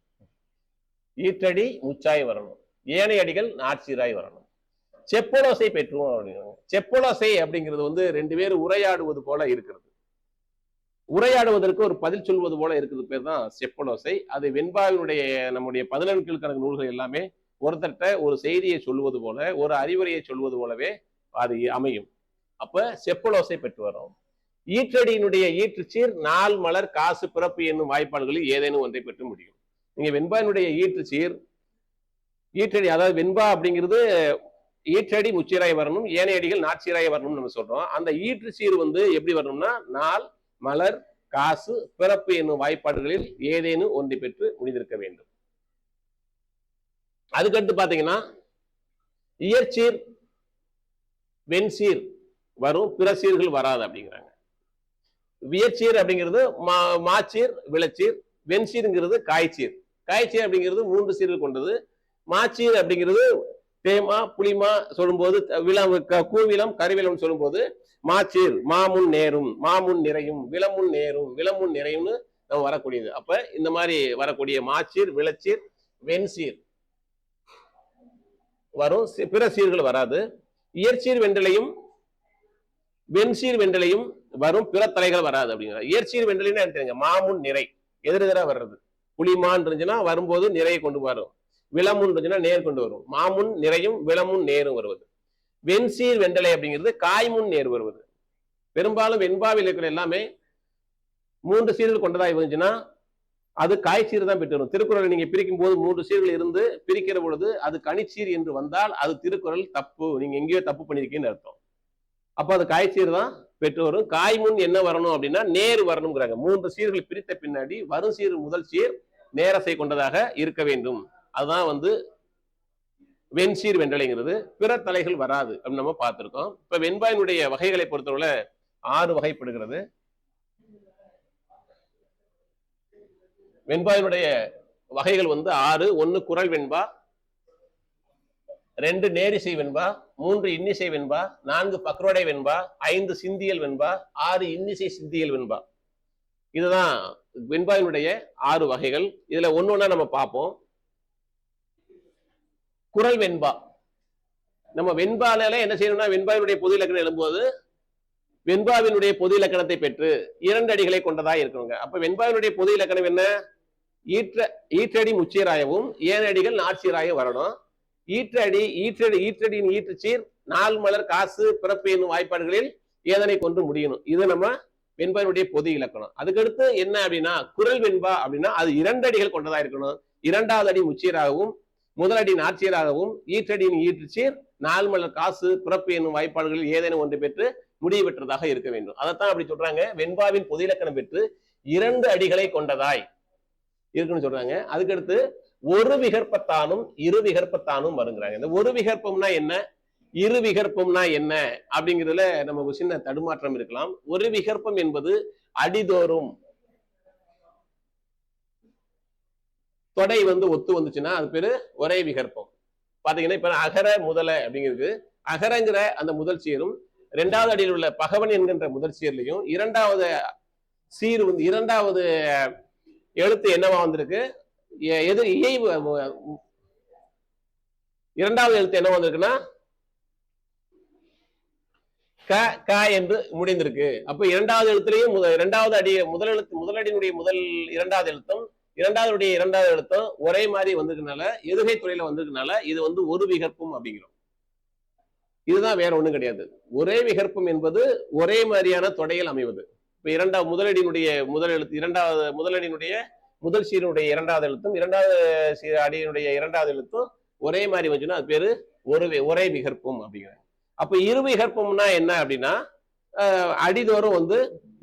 Speaker 1: ஈற்றடி முச்சாய் வரணும், ஏனைய அடிகள் நாட்சீராய் வரணும். செப்பலோசை பெற்றுவோம் அப்படிங்கிறாங்க. செப்பலோசை அப்படிங்கிறது 2 பேர் உரையாடுவது போல இருக்கிறது. உரையாடுவதற்கு ஒரு பதில் சொல்வது போல இருக்கிறது பேர் தான் செப்பலோசை. அது வெண்பாவினுடைய நம்முடைய 14 கீழ்கணக்கு நூல்கள் எல்லாமே ஒருத்தட்ட ஒரு செய்தியை சொல்லுவது போல, ஒரு அறிவுரையை சொல்வது போலவே அது அமையும். அப்ப செப்பலோசை பெற்று வரும். ஈற்றடியினுடைய ஈற்றுச்சீர் நாள் மலர் காசு பிறப்பு என்னும் வாய்ப்பாடுகளில் ஏதேனும் ஒன்றை பெற்று முடியும். நீங்க வெண்பாவினுடைய ஈற்றுச்சீர் ஈற்றடி, அதாவது வெண்பா அப்படிங்கிறது ஈற்றடி முச்சீராய் வரணும், ஏனைய அடிகள் நாட்சீராய் வரணும்னு நம்ம சொல்றோம். அந்த ஈற்று சீர் எப்படி வரணும்னா நாள் மலர் காசு பிறப்பு என்னும் வாய்ப்பாடுகளில் ஏதேனும் ஒன்றை பெற்று முடிந்திருக்க வேண்டும். அதுக்கடுத்து பாத்தீங்கன்னா இயற்சீர் வெண்சீர் வரும், பிற சீர்கள் வராது அப்படிங்கிறாங்க. வியற்சீர் அப்படிங்கிறது மாச்சீர் விளைச்சீர், வெண்சீர்ங்கிறது காய்ச்சீர். காய்ச்சீர் அப்படிங்கிறது 3 சீர்கள் கொண்டது. மாச்சீர் அப்படிங்கிறது தேமா புளிமா சொல்லும்போது கூவிலம் கருவிலம் சொல்லும்போது மாச்சீர் மாமுன் நேரும், மாமுன் நிறையும், விளமுன் நேரும், விளமுன் நிறையும்னு நம்ம வரக்கூடியது. அப்ப இந்த மாதிரி வரக்கூடிய மாச்சீர் விளைச்சீர் வெண்சீர் வரும், பிற சீர்கள் வராது. இயற்சீர் வெண்டலையும் வெண்சீர் வெண்டலையும் வரும், பிற தலைகள் வராது அப்படிங்கிறார். இயற்சீர் வெண்டலைன்னா எடுத்துங்க, மாமுன் நிறை எதிரெதிராக வர்றது. புளிமான் இருந்துச்சுன்னா வரும்போது நிறையை கொண்டு வரும், விளமுன் இருந்துச்சுன்னா நேர் கொண்டு வரும். மாமுன் நிறையும் விளமுன் நேரும் வருவது. வெண்சீர் வெண்டலை அப்படிங்கிறது காய்முன் நேர் வருவது. பெரும்பாலும் வெண்பாவில் இருக்கிற எல்லாமே 3 சீர்கள் கொண்டதா இருந்துச்சுன்னா அது காய்ச்சீர் தான் பெற்று வரும். திருக்குறளை நீங்க பிரிக்கும் போது 3 சீர்கள் இருந்து பிரிக்கிற பொழுது அது கனிச்சீர் என்று வந்தால் அது திருக்குறள் தப்பு, நீங்க எங்கேயோ தப்பு பண்ணிருக்கீங்கன்னு அர்த்தம். அப்ப அது காய்ச்சீர் தான் பெற்றோரும். காய்முன் என்ன வரணும் அப்படின்னா நேர் வரணுங்கிறாங்க. 3 சீர்கள் பிரித்த பின்னாடி வரும் சீர் முதல் சீர் நேரசை கொண்டதாக இருக்க வேண்டும். அதுதான் வந்து வெண்சீர் வெண்டலைங்கிறது. பிற தலைகள் வராது அப்படின்னு நம்ம பார்த்திருக்கோம். இப்ப வெண்பாயினுடைய வகைகளை பொறுத்தவரை 6 வகைப்படுகிறது. வெண்பாயினுடைய வகைகள் வந்து 6. 1 குரல் வெண்பா, 2 நேரிசை வெண்பா, 3 இன்னிசை வெண்பா, 4 பக்ரோடை வெண்பா, 5 சிந்தியல் வெண்பா, 6 இன்னிசை சிந்தியல் வெண்பா. இதுதான் வெண்பாயினுடைய 6 வகைகள். இதுல ஒன்னொன்னா நம்ம பார்ப்போம். குரல் வெண்பா. நம்ம வெண்பால என்ன செய்யணும்னா வெண்பாவினுடைய பொது இலக்கணம் எழும்போது வெண்பாவினுடைய பொது இலக்கணத்தை பெற்று 2 அடிகளை கொண்டதா இருக்கணுங்க. அப்ப வெண்பாவினுடைய பொது இலக்கணம் என்ன? ஈற்றடி முச்சீராயவும் ஏனடிகள் நாட்சீராயம் வரணும். ஈற்றடியின் ஈற்றுச்சீர் 4 மலர் காசு பிறப்பு என்னும் வாய்ப்பாடுகளில் ஏதனை கொண்டு முடியணும். இது நம்ம வெண்பாவினுடைய பொது இலக்கணம். அதுக்கடுத்து என்ன அப்படின்னா குரல் வெண்பா அப்படின்னா அது 2 அடிகள் கொண்டதா இருக்கணும். 2வது அடி முச்சீராகவும் முதலடி நாட்சீராகவும் ஈற்றடியின் ஈற்றுச்சீர் 4 மலர் காசு பிறப்பு என்னும் வாய்ப்பாடுகளில் ஏதேனும் ஒன்று பெற்று முடிவு பெற்றதாக இருக்க வேண்டும். அதைத்தான் அப்படி சொல்றாங்க. வெண்பாவின் பொது இலக்கணம் பெற்று 2 அடிகளை கொண்டதாய் இருக்குன்னு சொல்றாங்க. அதுக்கடுத்து ஒரு விகற்பத்தானும் இரு விகற்பத்தானும் வருங்கிறாங்க. இந்த ஒரு விகற்பம்னா என்ன, இரு விகற்பம்னா என்ன அப்படிங்கிறதுல நமக்கு சின்ன தடுமாற்றம் இருக்கலாம். ஒரு விகற்பம் என்பது அடிதோறும் தொடை வந்து ஒத்து வந்துச்சுன்னா அது பேரு ஒரே விகற்பம். பாத்தீங்கன்னா இப்ப அகர முதல அப்படிங்கிறது அகரங்கிற அந்த முதல் சீரும் 2வது அடியில் உள்ள பகவன் என்கின்ற முதல் சீர்லையும் 2வது சீர் வந்து 2வது எழுத்து என்னவா வந்திருக்கு, எது இயைவு 2வது எழுத்து என்ன வந்திருக்குன்னா க க என்று முடிந்திருக்கு. அப்ப 2வது எழுத்துலையும் 2வது அடி முதல் எழுத்து முதலடியினுடைய முதல் 2வது எழுத்தும் 2வது 2வது எழுத்தும் ஒரே மாதிரி வந்திருக்கனால எதுகை துறையில வந்திருக்கனால இது வந்து ஒரு விகற்பம் அப்படிங்கிறோம். இதுதான் வேற ஒண்ணும் கிடையாது. ஒரே விகற்பம் என்பது ஒரே மாதிரியான தொடையில் அமைவது. இப்ப முதலடியினுடைய முதல் எழுத்து 2வது முதலடியினுடைய முதல் சீரினுடைய 2வது எழுத்தும் 2வது அடியினுடைய 2வது எழுத்தும் ஒரே மாதிரி வந்துச்சுன்னா அது பேரு ஒரே விகற்பம் அப்படிங்கிறாங்க. அப்ப இரு விகற்பம்னா என்ன அப்படின்னா அடிதோறும் வந்து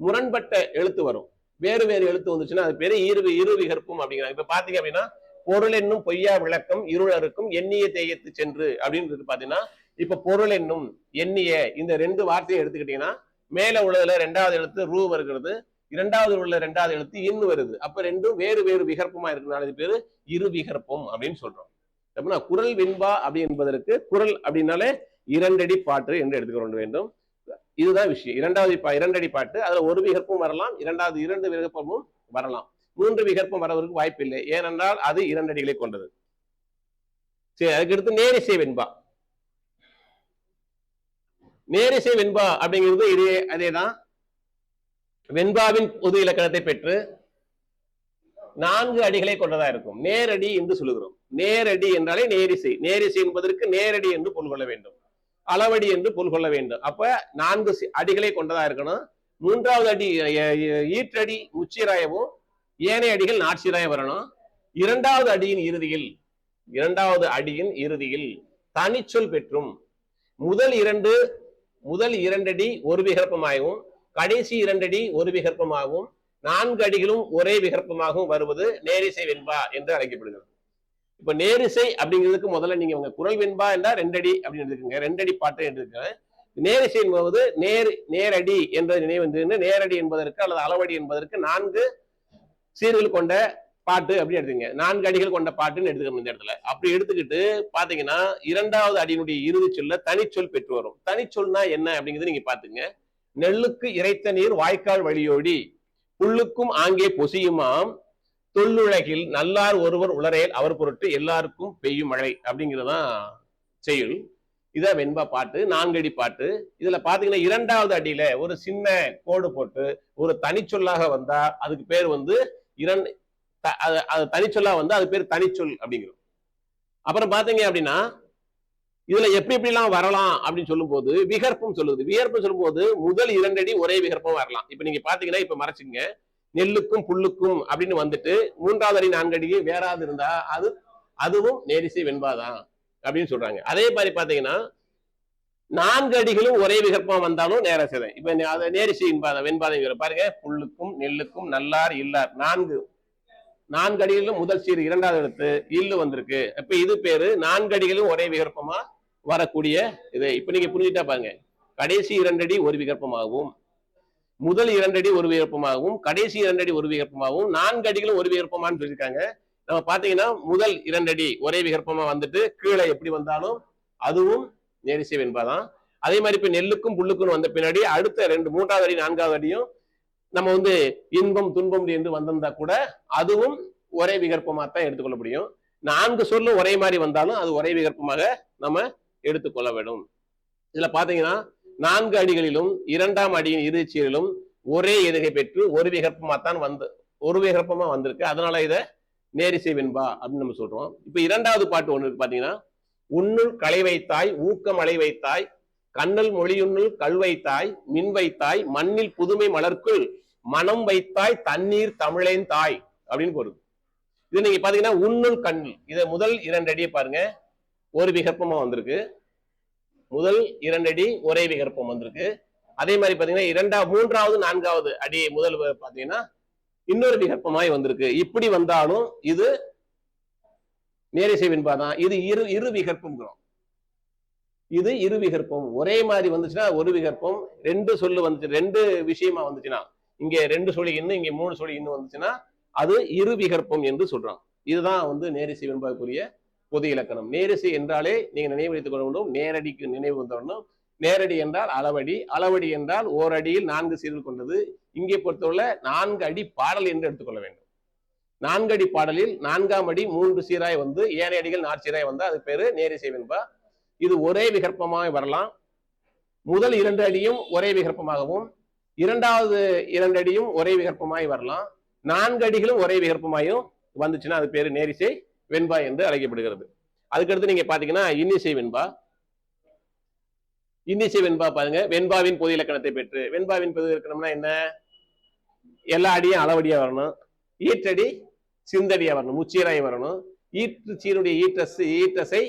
Speaker 1: முரண்பட்ட எழுத்து வரும். வேறு வேறு எழுத்து வந்துச்சுன்னா அது பேரு இரு விகற்பம் அப்படிங்கிறாங்க. இப்ப பாத்தீங்க அப்படின்னா பொருள் என்னும் பொய்யா விளக்கம் இருளருக்கும் எண்ணிய தேயத்து சென்று அப்படின்னு பாத்தீங்கன்னா இப்ப பொருள் என்னும் எண்ணிய இந்த 2 வார்த்தையை எடுத்துக்கிட்டீங்கன்னா மேல உள்ளதுல 2வது எழுத்து ரூ வருகிறது, 2வது உள்ள 2வது எழுத்து இன்னு வருது. அப்ப ரெண்டும் வேறு வேறு விகற்பமா இருக்கிறதுனால இது பேரு இரு விகற்பம் அப்படின்னு சொல்றோம். அப்படின்னா குரல் வெண்பா அப்படி என்பதற்கு குரல் அப்படின்னாலே 2 அடி பாட்டு என்று எடுத்துக்கொள்ள வேண்டும். இதுதான் விஷயம். 2 அடி பாட்டு அதுல ஒரு விகற்பம் வரலாம், 2 விகற்பமும் வரலாம், 3 விகற்பம் வரவதற்கு வாய்ப்பு இல்லை. ஏனென்றால் அது 2 அடிகளை கொண்டது. சரி, அதுக்கடுத்து நேரிசை வெண்பா. நேரிசை வெண்பா அப்படிங்கிறது அதேதான். வெண்பாவின் பொது இலக்கணத்தை பெற்று 4 அடிகளை கொண்டதா இருக்கும். நேரடி என்று சொல்லுகிறோம். நேரடி என்றாலே நேரிசை. நேரிசை என்பதற்கு நேரடி என்று பொருள் கொள்ள வேண்டும், அளவடி என்று பொருள் கொள்ள வேண்டும். அப்ப 4 அடிகளை கொண்டதா இருக்கணும். 3வது அடி ஈற்றடி முச்சீராயவும் ஏனைய அடிகள் நாட்சீராயம் வரணும். 2வது அடியின் இறுதியில் தனிச்சொல் பெற்றும் முதல் 2 அடி ஒரு விகற்பமாகவும் கடைசி 2 அடி ஒரு விகற்பமாகவும் 4 அடிகளும் ஒரே விகற்பமாகவும் வருவது நேரிசை வெண்பா என்று அழைக்கப்படுகிறது. இப்ப நேரிசை அப்படிங்கிறதுக்கு முதல்ல நீங்க உங்க குரல் வெண்பா என்றா 2 அடி அப்படின்னு எடுத்துக்கோங்க. 2 அடி பாட்டு என்று இருக்கு. நேரிசை என்பது நேரடி என்ற நினைவு வந்து நேரடி என்பதற்கு அல்லது அளவடி என்பதற்கு 4 சீர்கள் கொண்ட பாட்டு அப்படின்னு எடுத்துங்க. 4 அடிகள் கொண்ட பாட்டுன்னு எடுத்துக்கணும் இந்த இடத்துல. அப்படி எடுத்துக்கிட்டு பாத்தீங்கன்னா 2வது அடியினுடைய இறுதி சொல்ல தனிச்சொல் பெற்று வரும். தனிச்சொல்னா என்ன அப்படிங்கிறது நீங்க பாத்துங்க. நெல்லுக்கு இறைத்த நீர் வாய்க்கால் வழியோடி புல்லுக்கும் ஆங்கே பொசியுமாம் தொல்லுலகில் நல்லார் ஒருவர் உளரேல் அவர் பொருட்டு எல்லாருக்கும் பெய்யும் மழை அப்படிங்கிறதான் செயல். இதான் வெண்பா பாட்டு, 4 அடி பாட்டு. இதுல பாத்தீங்கன்னா 2வது அடியில ஒரு சின்ன கோடு போட்டு ஒரு தனிச்சொல்லாக வந்தா அதுக்கு பேர் வந்து தனிச்சொல்லா வந்தா அது பேர் தனிச்சொல் அப்படிங்கிறோம். அப்புறம் பாத்தீங்க அப்படின்னா இதுல எப்படி எல்லாம் வரலாம் அப்படின்னு சொல்லும் போது விகற்பம் சொல்லுது. விகற்பம் சொல்லும் போது முதல் 2 அடி ஒரே விகற்பம் வரலாம். இப்ப நீங்க பாத்தீங்கன்னா இப்ப மறைச்சுங்க, நெல்லுக்கும் புல்லுக்கும் அப்படின்னு வந்துட்டு 3வது அடி 4 அடி வேறாது இருந்தா அதுவும் நேரிசை வெண்பாதான் அப்படின்னு சொல்றாங்க. அதே மாதிரி பாத்தீங்கன்னா 4 அடிகளும் ஒரே விகற்பமா வந்தாலும் நேரசேதம். இப்ப அதை நேரிசை வெண்பாதம் பாருங்க. புல்லுக்கும் நெல்லுக்கும் நல்லார் இல்லார் 4 அடிகளிலும் முதல் சீர் 2வது எழுத்து இல்லு வந்திருக்கு. இப்ப இது பேரு 4 அடிகளும் ஒரே விகற்பமா வரக்கூடிய இது. இப்ப நீங்க புரிஞ்சுட்டா பாருங்க. கடைசி 2 அடி ஒரு விகற்பமாகவும், முதல் 2 அடி ஒரு விகற்பமாகவும், கடைசி 2 அடி ஒரு விகற்பமாகவும், 4 அடிகளும் ஒரு விகற்பமான்னு சொல்லியிருக்காங்க. நம்ம பாத்தீங்கன்னா முதல் 2 அடி ஒரே விகற்பமா வந்துட்டு கீழே எப்படி வந்தாலும் அதுவும் நேரிசை வெண்பாதான். அதே மாதிரி இப்ப நெல்லுக்கும் புல்லுக்கும் வந்த பின்னாடி அடுத்த 3வது அடி 4வது அடியும் நம்ம வந்து இன்பம் துன்பம் என்று வந்திருந்தா கூட அதுவும் ஒரே விகற்பமா தான் எடுத்துக்கொள்ள முடியும். 4 சொல்லும் ஒரே மாதிரி வந்தாலும் அது ஒரே விகற்பமாக நம்ம எடுத்துக்கொள்ள வேண்டும். இதுல பாத்தீங்கன்னா 4 அடிகளிலும் 2ஆம் அடியின் இறுதிச்சீரிலும் ஒரே எதுகை பெற்று ஒரு விகற்பமா வந்திருக்கு. அதனால இதை நேரிசை வெண்பா அப்படின்னு நம்ம சொல்றோம். இப்ப 2வது பாட்டு ஒண்ணு இருக்கு பாத்தீங்கன்னா, உன்னுள் களை வைத்தாய் ஊக்கம் அலை வைத்தாய் கண்ணல் மொழியுன்னுள் கல் வைத்தாய் மின் வைத்தாய் மண்ணில் புதுமை மலர்க்குள் மனம் வைத்தாய் தண்ணீர் தமிழேன் தாய் அப்படின்னு போடுது. இது நீங்க பாத்தீங்கன்னா உன்னுள் கண்ணில் இதை முதல் 2 அடியை பாருங்க ஒரு விகற்பமா வந்திருக்கு. முதல் 2 அடி ஒரே விகற்பம் வந்திருக்கு. அதே மாதிரி பாத்தீங்கன்னா 3வது 4வது அடி முதல் பாத்தீங்கன்னா இன்னொரு விகற்பமாய் வந்திருக்கு. இப்படி வந்தாலும் இது நேரிசை வெண்பாதான். இது இரு விகற்பம். இது இரு விகற்பம். ஒரே மாதிரி வந்துச்சுன்னா ஒரு விகற்பம், 2 சொல்லு வந்துச்சு 2 விஷயமா வந்துச்சுன்னா, இங்க 2 சொல்லி இன்னும் இங்க 3 சொல்லி இன்னும் வந்துச்சுன்னா அது இரு விகற்பம் என்று சொல்றோம். இதுதான் வந்து நேரிசை வெண்பாக்குரிய பொது இலக்கணம். நேரிசை என்றாலே நீங்க நினைவு வைத்துக் கொள்ள வேண்டும். நேரடிக்கு நினைவு வந்துடணும். நேரடி என்றால் அளவடி, அளவடி என்றால் ஓரடியில் 4 சீர்கள் கொண்டது. இங்கே பொறுத்தவரை 4 அடி பாடல் என்று எடுத்துக்கொள்ள வேண்டும். 4 அடி பாடலில் 4ஆம் அடி 3 சீராய் வந்து ஏனைய அடிகள் 4 சீராய் வந்தா அது பேரு நேரிசை வெண்பா. இது ஒரே விகற்பமாக வரலாம். முதல் 2 அடியும் ஒரே விகற்பமாகவும், 2வது 2 அடியும் ஒரே விகற்பமாய் வரலாம். 4 அடிகளும் ஒரே விகற்பமாயும் வந்துச்சுன்னா அது பேரு நேரிசை வெண்பா என்று அழைக்கப்படுகிறது. அதுக்கடுத்து நீங்க பாத்தீங்கன்னா இன்னிசை வெண்பா. இன்னிசை வெண்பா பாருங்க. வெண்பாவின் பொது இலக்கணத்தை பெற்று. வெண்பாவின் பொது இலக்கணம்னா என்ன? எல்லா அடியும் அளவடியா வரணும், ஈற்றடி சிந்தடியா வரணும், முச்சீராய் வரணும். ஈற்று சீருடைய ஈற்றசை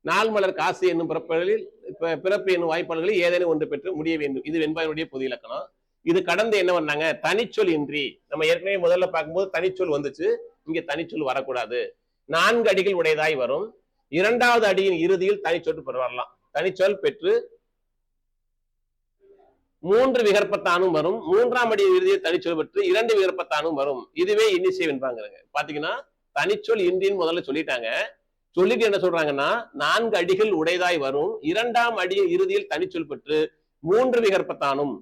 Speaker 1: நாள்மலர் காசு என்னும் பிறப்பு என்னும் வாய்ப்பாடுகளில் ஏதேனும் ஒன்று பெற்று முடிய வேண்டும். இது வெண்பாவினுடைய பொது இலக்கணம். இது கடந்து என்ன பண்ணாங்க? தனிச்சொல் இன்றி. நம்ம ஏற்கனவே முதல்ல பார்க்கும்போது தனிச்சொல் வந்துச்சு, இங்க தனிச்சொல் வரக்கூடாது. 4 அடிகள் உடையதாய் வரும். 2வது அடியின் இறுதியில் தனிச்சொல் வரலாம். தனிச்சொல் பெற்று 3 விகற்பத்தானும் வரும். 3ஆம் அடியின் இறுதியில் தனிச்சொல் பெற்று 2 விகற்பத்தானும் வரும். இதுவே இன்னிசை வெண்பாங்கிறாங்க. பாத்தீங்கன்னா தனிச்சொல் இன்றின்னு முதல்ல சொல்லிட்டாங்க. சொல்லிட்டு என்ன சொல்றாங்கன்னா 4 அடிகள் உடையதாய் வரும். 2ஆம் அடியின் இறுதியில் தனிச்சொல் பெற்று 3 விகற்பத்தானும்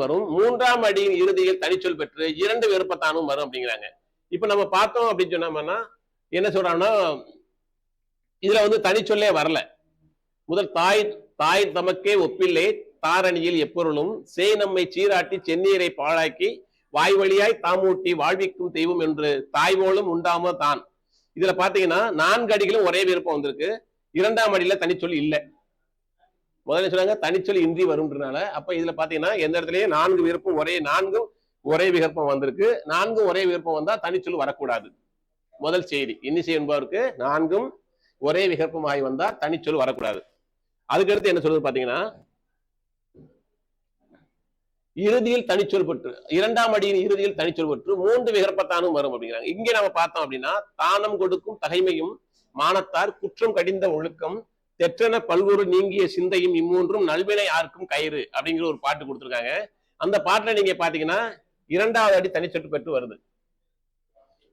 Speaker 1: வரும். 3ஆம் அடியின் இறுதியில் தனிச்சொல் பெற்று 2 விகற்பத்தானும் வரும் அப்படிங்கிறாங்க. இப்ப நம்ம பார்த்தோம் அப்படின்னு சொன்னோம்னா என்ன சொல்றாங்கன்னா, இதுல வந்து தனிச்சொல்லே வரல. முதல் தாய் தமக்கே ஒப்பில்லை தாரணியில் எப்பொருளும் செய் நம்மை சீராட்டி செந்நீரை பாழாக்கி வாய் வழியாய் தாமூட்டி வாழ்விக்கும் தெய்வம் என்று தாய் போலும் உண்டாம தான். இதுல பாத்தீங்கன்னா 4 அடிகளும் ஒரே விருப்பம் வந்திருக்கு. 2ஆம் அடியில தனிச்சொல் இல்லை. முதல்ல சொன்னாங்க தனிச்சொல் இன்றி வரும்ன்றனால. அப்ப இதுல பாத்தீங்கன்னா எந்த இடத்துலயே 4 விருப்பம் 4ம் ஒரே விகற்பம் வந்திருக்கு. 4ம் ஒரே விருப்பம் வந்தா தனிச்சொல் வரக்கூடாது. முதல் செய்தி இன்னிசை என்பவருக்கு 4ம் ஒரே விகற்பமாகி வந்தா தனிச்சொல் வரக்கூடாது. அதுக்கடுத்து என்ன சொல்றது பாத்தீங்கன்னா, இறுதியில் தனிச்சொல் பெற்று 2ஆம் அடியின் இறுதியில் தனிச்சொல் பெற்று 3 விகற்பத்தானும் வரும் அப்படிங்கிறாங்க. இங்க நம்ம பார்த்தோம் அப்படின்னா, தானம் கொடுக்கும் தகைமையும் மானத்தார் குற்றம் கடிந்த ஒழுக்கம் தெற்றென பல்வொரு நீங்கிய சிந்தையும் இம்மூன்றும் நல்வினை யாருக்கும் கயிறு அப்படிங்கிற ஒரு பாட்டு கொடுத்துருக்காங்க. அந்த பாட்டுல நீங்க பாத்தீங்கன்னா 2வது அடி தனிச்சொல் பெற்று வருது.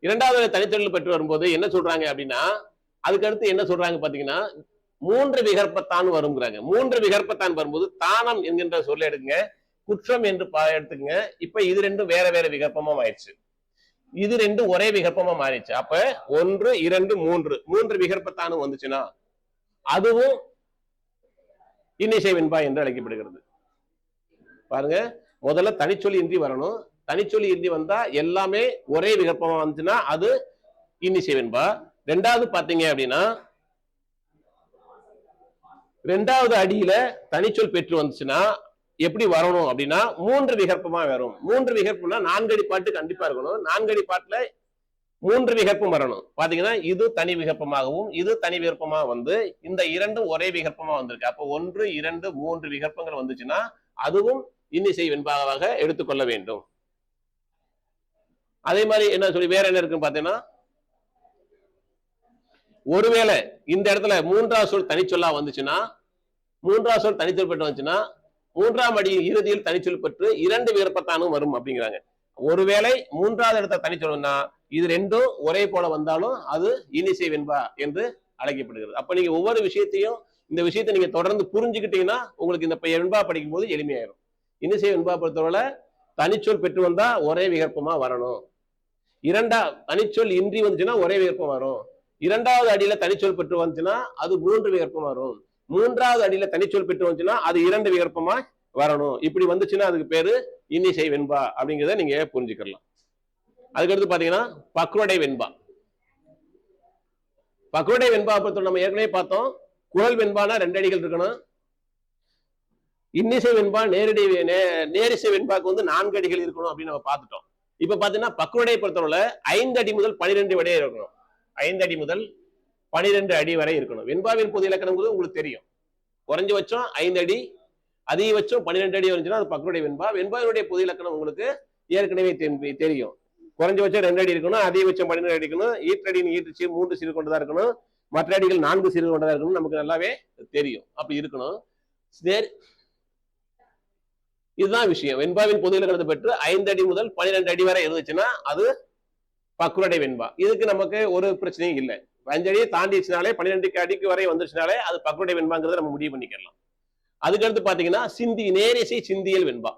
Speaker 1: 2வது அடி தனிச்சொல் பெற்று வரும்போது என்ன சொல்றாங்க அப்படின்னா, அதுக்கடுத்து என்ன சொல்றாங்க பாத்தீங்கன்னா 3 விகற்பத்தான் வருங்கிறாங்க. 3 விகற்பத்தான் வரும்போது தானம் என்கின்ற சொல்ல எடுக்குங்க, குற்றம் என்று எடுத்துக்கங்க. இப்ப இது 2 வேற வேற விகற்பமா ஆயிடுச்சு. இது 2 ஒரே விகற்பமா மாறிடுச்சு. அப்ப 1 2 3 விகற்பத்தானும் வந்துச்சுன்னா அதுவும் இன்னிசை வெண்பா என்று அழைக்கப்படுகிறது. பாருங்க, முதல்ல தனிச்சொல் இன்றி வரணும். தனிச்சொல் இன்றி வந்தா எல்லாமே ஒரே விகற்பமா வந்துச்சுன்னா அது இன்னிசை வெண்பா. 2வது பாத்தீங்க அப்படின்னா 2வது அடியில தனிச்சொல் பெற்று வந்துச்சுன்னா எப்படி வரணும் அப்படின்னா 3 விகற்பமா வரும். 3 விகற்பம்னா 4 அடி பாட்டு கண்டிப்பா இருக்கணும். 4 அடி பாட்டுல மூன்று விகற்பம் வரணும். பாத்தீங்கன்னா இது தனி விகற்பமாகவும் இது தனி விகற்பமா வந்து இந்த இரண்டும் ஒரே விகற்பமா வந்திருக்கு. அப்போ 1, 2, 3 விகற்பங்கள் வந்துச்சுன்னா அதுவும் இன்னிசை வெண்பாவாக எடுத்துக்கொள்ள வேண்டும். அதே மாதிரி என்ன சொல்லி வேற என்ன இருக்குன்னு பாத்தீங்கன்னா, ஒருவேளை இந்த இடத்துல மூன்றாவது சொல் தனிச்சொல்லா வந்துச்சுன்னா, மூன்றாவது சொல் தனிச்சொல் பெற்று வந்துச்சுன்னா, மூன்றாம் அடியின் இறுதியில் தனிச்சொல் பெற்று 2 விகற்பத்தானும் வரும் அப்படிங்கிறாங்க. ஒருவேளை மூன்றாவது இடத்த தனிச்சொல்னா இது ரெண்டும் ஒரே போல வந்தாலும் அது இன்னிசை வெண்பா என்று அழைக்கப்படுகிறது. அப்ப நீங்க ஒவ்வொரு விஷயத்தையும் இந்த விஷயத்தை நீங்க தொடர்ந்து புரிஞ்சுக்கிட்டீங்கன்னா உங்களுக்கு இந்த வெண்பா படிக்கும் போது எளிமையாயிரும். இன்னிசை வெண்பா பொறுத்தவரை தனிச்சொல் பெற்று வந்தா ஒரே விகற்பமா வரணும். தனிச்சொல் இன்றி வந்துச்சுன்னா ஒரே விகற்பம் வரும். இரண்டாவது அடியில தனிச்சொல் பெற்று வந்துச்சுன்னா அது 3 விகற்பம் வரும். மூன்றாவது அடியில தனிச்சொல் பெற்று வந்துச்சுன்னா அது 2 விகற்பமா வரணும். இப்படி வந்துச்சுன்னா அதுக்கு பேரு இன்னிசை வெண்பா அப்படிங்கிறத நீங்க புரிஞ்சுக்கலாம். அதுக்கடுத்து பாத்தீங்கன்னா பக்ரோடை வெண்பா. பக்ரோடை வெண்பா பொறுத்தவரை நம்ம ஏற்கனவே பார்த்தோம். குரல் வெண்பானா 2 அடிகள் இருக்கணும். இன்னிசை வெண்பா நேரிசை வெண்பாக்கு வந்து 4 அடிகள் இருக்கணும் அப்படின்னு நம்ம பார்த்துட்டோம். இப்ப பாத்தீங்கன்னா பக்ரோடை பொறுத்தவரை 5 அடி முதல் 12 வரை இருக்கணும். 5 அடி முதல் 12 அடி வரை இருக்கணும். வெண்பாவின் பொது இலக்கணம் உங்களுக்கு தெரியும். குறைஞ்சபட்சம் 5 அடி, அதிகபட்சம் 12 அடி வந்துச்சுன்னா அது பக்ரோடை வெண்பா. வெண்பாவினுடைய பொது இலக்கணம் உங்களுக்கு ஏற்கனவே தெரியும். குறைஞ்சபட்சம் 2 அடி இருக்கணும், அதிகபட்சம் 12 அடி இருக்கணும், ஈற்றடியின் ஈற்றுச்சீர் 3 சீர் கொண்டதா இருக்கணும், மற்ற அடிகள் 4 சீர் கொண்டதா இருக்கணும். நமக்கு நல்லாவே தெரியும். அப்படி இருக்கணும். இதுதான் விஷயம். வெண்பாவின் பொது இலக்கணத்தை பெற்று 5 அடி முதல் 12 அடி வரை இருந்துச்சுன்னா அது பக்ரோடை வெண்பா. இதுக்கு நமக்கு ஒரு பிரச்சனையும் இல்லை. 5 அடியை தாண்டிச்சுனாலே 12 அடிக்கு வரை வந்துச்சுனாலே அது பக்ரோடை வெண்பாங்கிறத நம்ம முடிவு பண்ணிக்கலாம். அதுக்கடுத்து பாத்தீங்கன்னா நேரிசை சிந்தியல் வெண்பா.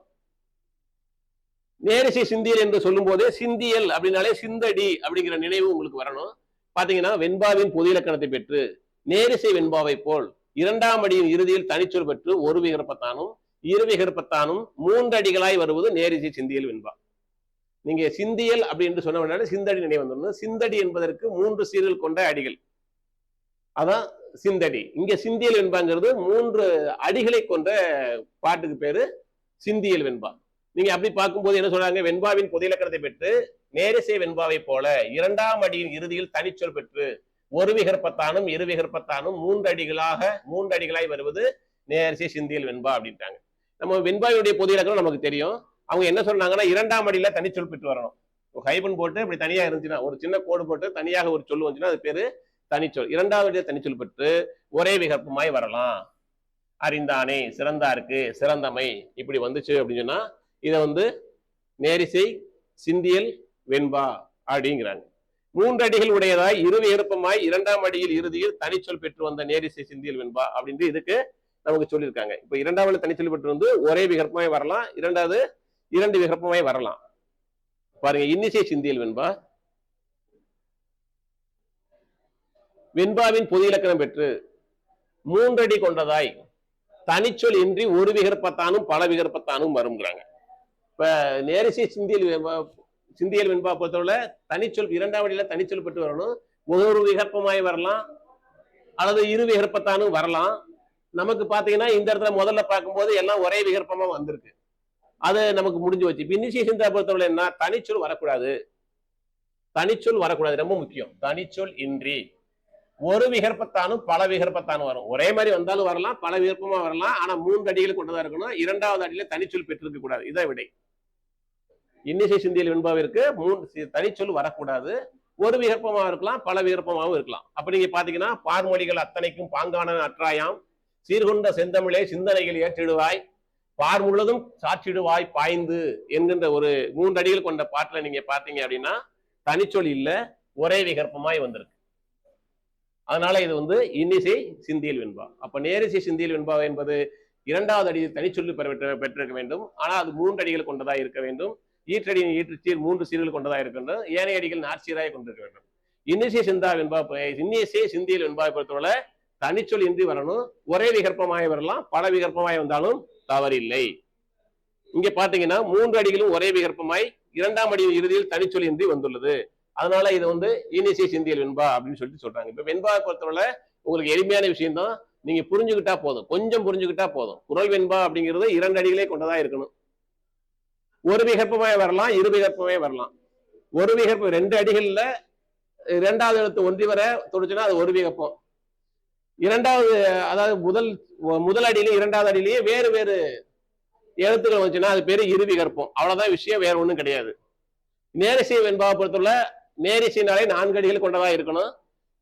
Speaker 1: நேரிசை சிந்தியல் என்று சொல்லும் போதே சிந்தியல் அப்படின்னாலே சிந்தடி அப்படிங்கிற நினைவு உங்களுக்கு வரணும். பாத்தீங்கன்னா வெண்பாவின் பொது இலக்கணத்தை பெற்று நேரிசை வெண்பாவை போல் 2ஆம் அடியின் இறுதியில் தனிச்சொல் பெற்று 1 விகற்பத்தானும் 2 விகற்பத்தானும் 3 அடிகளாய் வருவது நேரிசை சிந்தியல் வெண்பா. நீங்க சிந்தியல் அப்படின்னு சொன்ன சிந்தடி நினைவு வந்துடணும். சிந்தடி என்பதற்கு 3 சீர்கள் கொண்ட அடிகள், அதான் சிந்தடி. இங்க சிந்தியல் வெண்பாங்கிறது 3 அடிகளை கொண்ட பாட்டுக்கு பேரு சிந்தியல் வெண்பா. நீங்க அப்படி பார்க்கும்போது என்ன சொல்றாங்க, வெண்பாவின் பொது இலக்கணத்தை பெற்று நேரிசை வெண்பாவை போல 2ஆம் அடியின் இறுதியில் தனிச்சொல் பெற்று 1 விகற்பத்தானும் 2 விகற்பத்தானும் 3 அடிகளாய் வருவது நேரிசை சிந்தியல் வெண்பா அப்படின்ட்டாங்க. நம்ம வெண்பாவினுடைய பொது இலக்கணம் நமக்கு தெரியும். அவங்க என்ன சொன்னாங்கன்னா 2ஆம் அடியில தனிச்சொல் பெற்று வரணும். ஹைபன் போட்டு இப்படி தனியா இருந்துச்சுன்னா, ஒரு சின்ன கோடு போட்டு தனியாக ஒரு சொல் வந்துச்சுன்னா அது பேரு தனிச்சொல். 2ஆவது அடியில தனிச்சொல் பெற்று ஒரே விகற்பமாய் வரலாம். அறிந்தானே, சிறந்தாருக்கு, சிறந்தமை இப்படி வந்துச்சு அப்படின்னு சொன்னா இதை வந்து நேரிசை சிந்தியல் வெண்பா அப்படிங்கிறாங்க. 3 அடிகள் உடையதாய் 2 விகற்பமாய் 2ஆம் அடியில் இறுதியில் தனிச்சொல் பெற்று வந்த நேரிசை சிந்தியல் வெண்பா அப்படின்னு இதுக்கு நமக்கு சொல்லியிருக்காங்க. இப்ப 2ஆவது தனிச்சொல் பெற்று வந்து ஒரே விகற்பமாய் வரலாம், 2 விகற்பமாய் வரலாம். பாருங்க, இன்னிசை சிந்தியல் வெண்பா. வெண்பாவின் பொது இலக்கணம் பெற்று 3 அடி கொண்டதாய் தனிச்சொல் இன்றி 1 விகற்பத்தானும் பல விகற்பத்தானும் வருங்கிறாங்க. இப்ப நேரிசை சிந்தியல் வெண்பா பொறுத்தவரை தனிச்சொல் 2ஆம் அடியில தனிச்சொல் பெற்று வரணும். 1 விகற்பமாய் வரலாம் அல்லது 2 விகற்பத்தானும் வரலாம். நமக்கு பாத்தீங்கன்னா இந்த இடத்துல முதல்ல பார்க்கும்போது எல்லாம் ஒரே விகற்பமா வந்திருக்கு. அது நமக்கு முடிஞ்சு வச்சு. இன்னிசை சிந்தா பொறுத்தவரை என்ன, தனிச்சொல் வரக்கூடாது. தனிச்சொல் வரக்கூடாது, ரொம்ப முக்கியம். தனிச்சொல் இன்றி 1 விகற்பத்தானும் பல விகற்பத்தானும் வரும். ஒரே மாதிரி வந்தாலும் வரலாம், பல விகற்பமா வரலாம். ஆனா 3 அடிகள் கொண்டதா இருக்கணும். 2ஆவது அடியில தனிச்சொல் பெற்றிருக்க கூடாது. இதான் விடை. இன்னிசை சிந்தியல் வெண்பாவிற்கு தனிச்சொல் வரக்கூடாது. 1 விகற்பமா இருக்கலாம், பல விகற்பமாகவும் இருக்கலாம். அப்ப நீங்க பாத்தீங்கன்னா பார்மொழிகள் அத்தனைக்கும் பாங்கான அற்றாயாம் சீர்கொண்ட செந்தமிழே சிந்தனைகள் ஏற்றிடுவாய் பார் முழுதும் சாற்றிடுவாய் பாய்ந்து என்கின்ற ஒரு 3 அடிகள் கொண்ட பாட்டுல நீங்க பாத்தீங்க அப்படின்னா தனிச்சொல் இல்ல, ஒரே விகற்பமாய் வந்திருக்கு. அதனால இது வந்து இன்னிசை சிந்தியல் வெண்பா. அப்ப நேரிசை சிந்தியல் வெண்பா என்பது 2ஆவது அடியில் தனிச்சொல்லு பெற்றிருக்க வேண்டும். ஆனா அது 3 அடிகள் கொண்டதா இருக்க வேண்டும். ஈற்றடியின் ஈற்றுச்சீர் 3 சீர்கள் கொண்டதா இருக்கின்றது. ஏனைய அடிகள் நாற்சீராய் கொண்டிருக்க வேண்டும். இன்னிசை சிந்தியல் வெண்பாவை பொறுத்தவரை தனிச்சொல் இன்றி வரணும். ஒரே விகற்பமாய் வரலாம், பல விகற்பமாய் வந்தாலும் தவறில்லை. இங்க பாத்தீங்கன்னா 3 அடிகளும் ஒரே விகற்பமாய் 2ஆம் அடியின் இறுதியில் தனிச்சொல் இன்றி வந்துள்ளது. அதனால இது வந்து இன்னிசை சிந்தியல் வெண்பா அப்படின்னு சொல்லிட்டு சொல்றாங்க. இப்ப வெண்பாவை பொறுத்தவரை உங்களுக்கு எளிமையான விஷயம் தான். நீங்க புரிஞ்சுக்கிட்டா போதும், கொஞ்சம் புரிஞ்சுக்கிட்டா போதும். குரல் வெண்பா அப்படிங்கிறது 2 அடிகளே கொண்டதா இருக்கணும். 1 விகற்பமாய் வரலாம், 2 விகற்பமாய் வரலாம். 1 விகற்பம் 2 அடிகள்ல இரண்டாவது எழுத்து ஒன்றி வர தொடுச்சுன்னா அது ஒரு விகற்பம். இரண்டாவது அதாவது முதல் அடியிலேயே இரண்டாவது அடியிலேயே வேறு வேறு எழுத்துக்கள் வந்துச்சுன்னா அது பேரு இரு விகற்பம். அவ்வளவுதான் விஷயம், வேற ஒண்ணும் கிடையாது. நேரிசை வெண்பாவை பொறுத்துள்ள நேரிசைனாலே 4 அடிகள் கொண்டதா இருக்கணும்.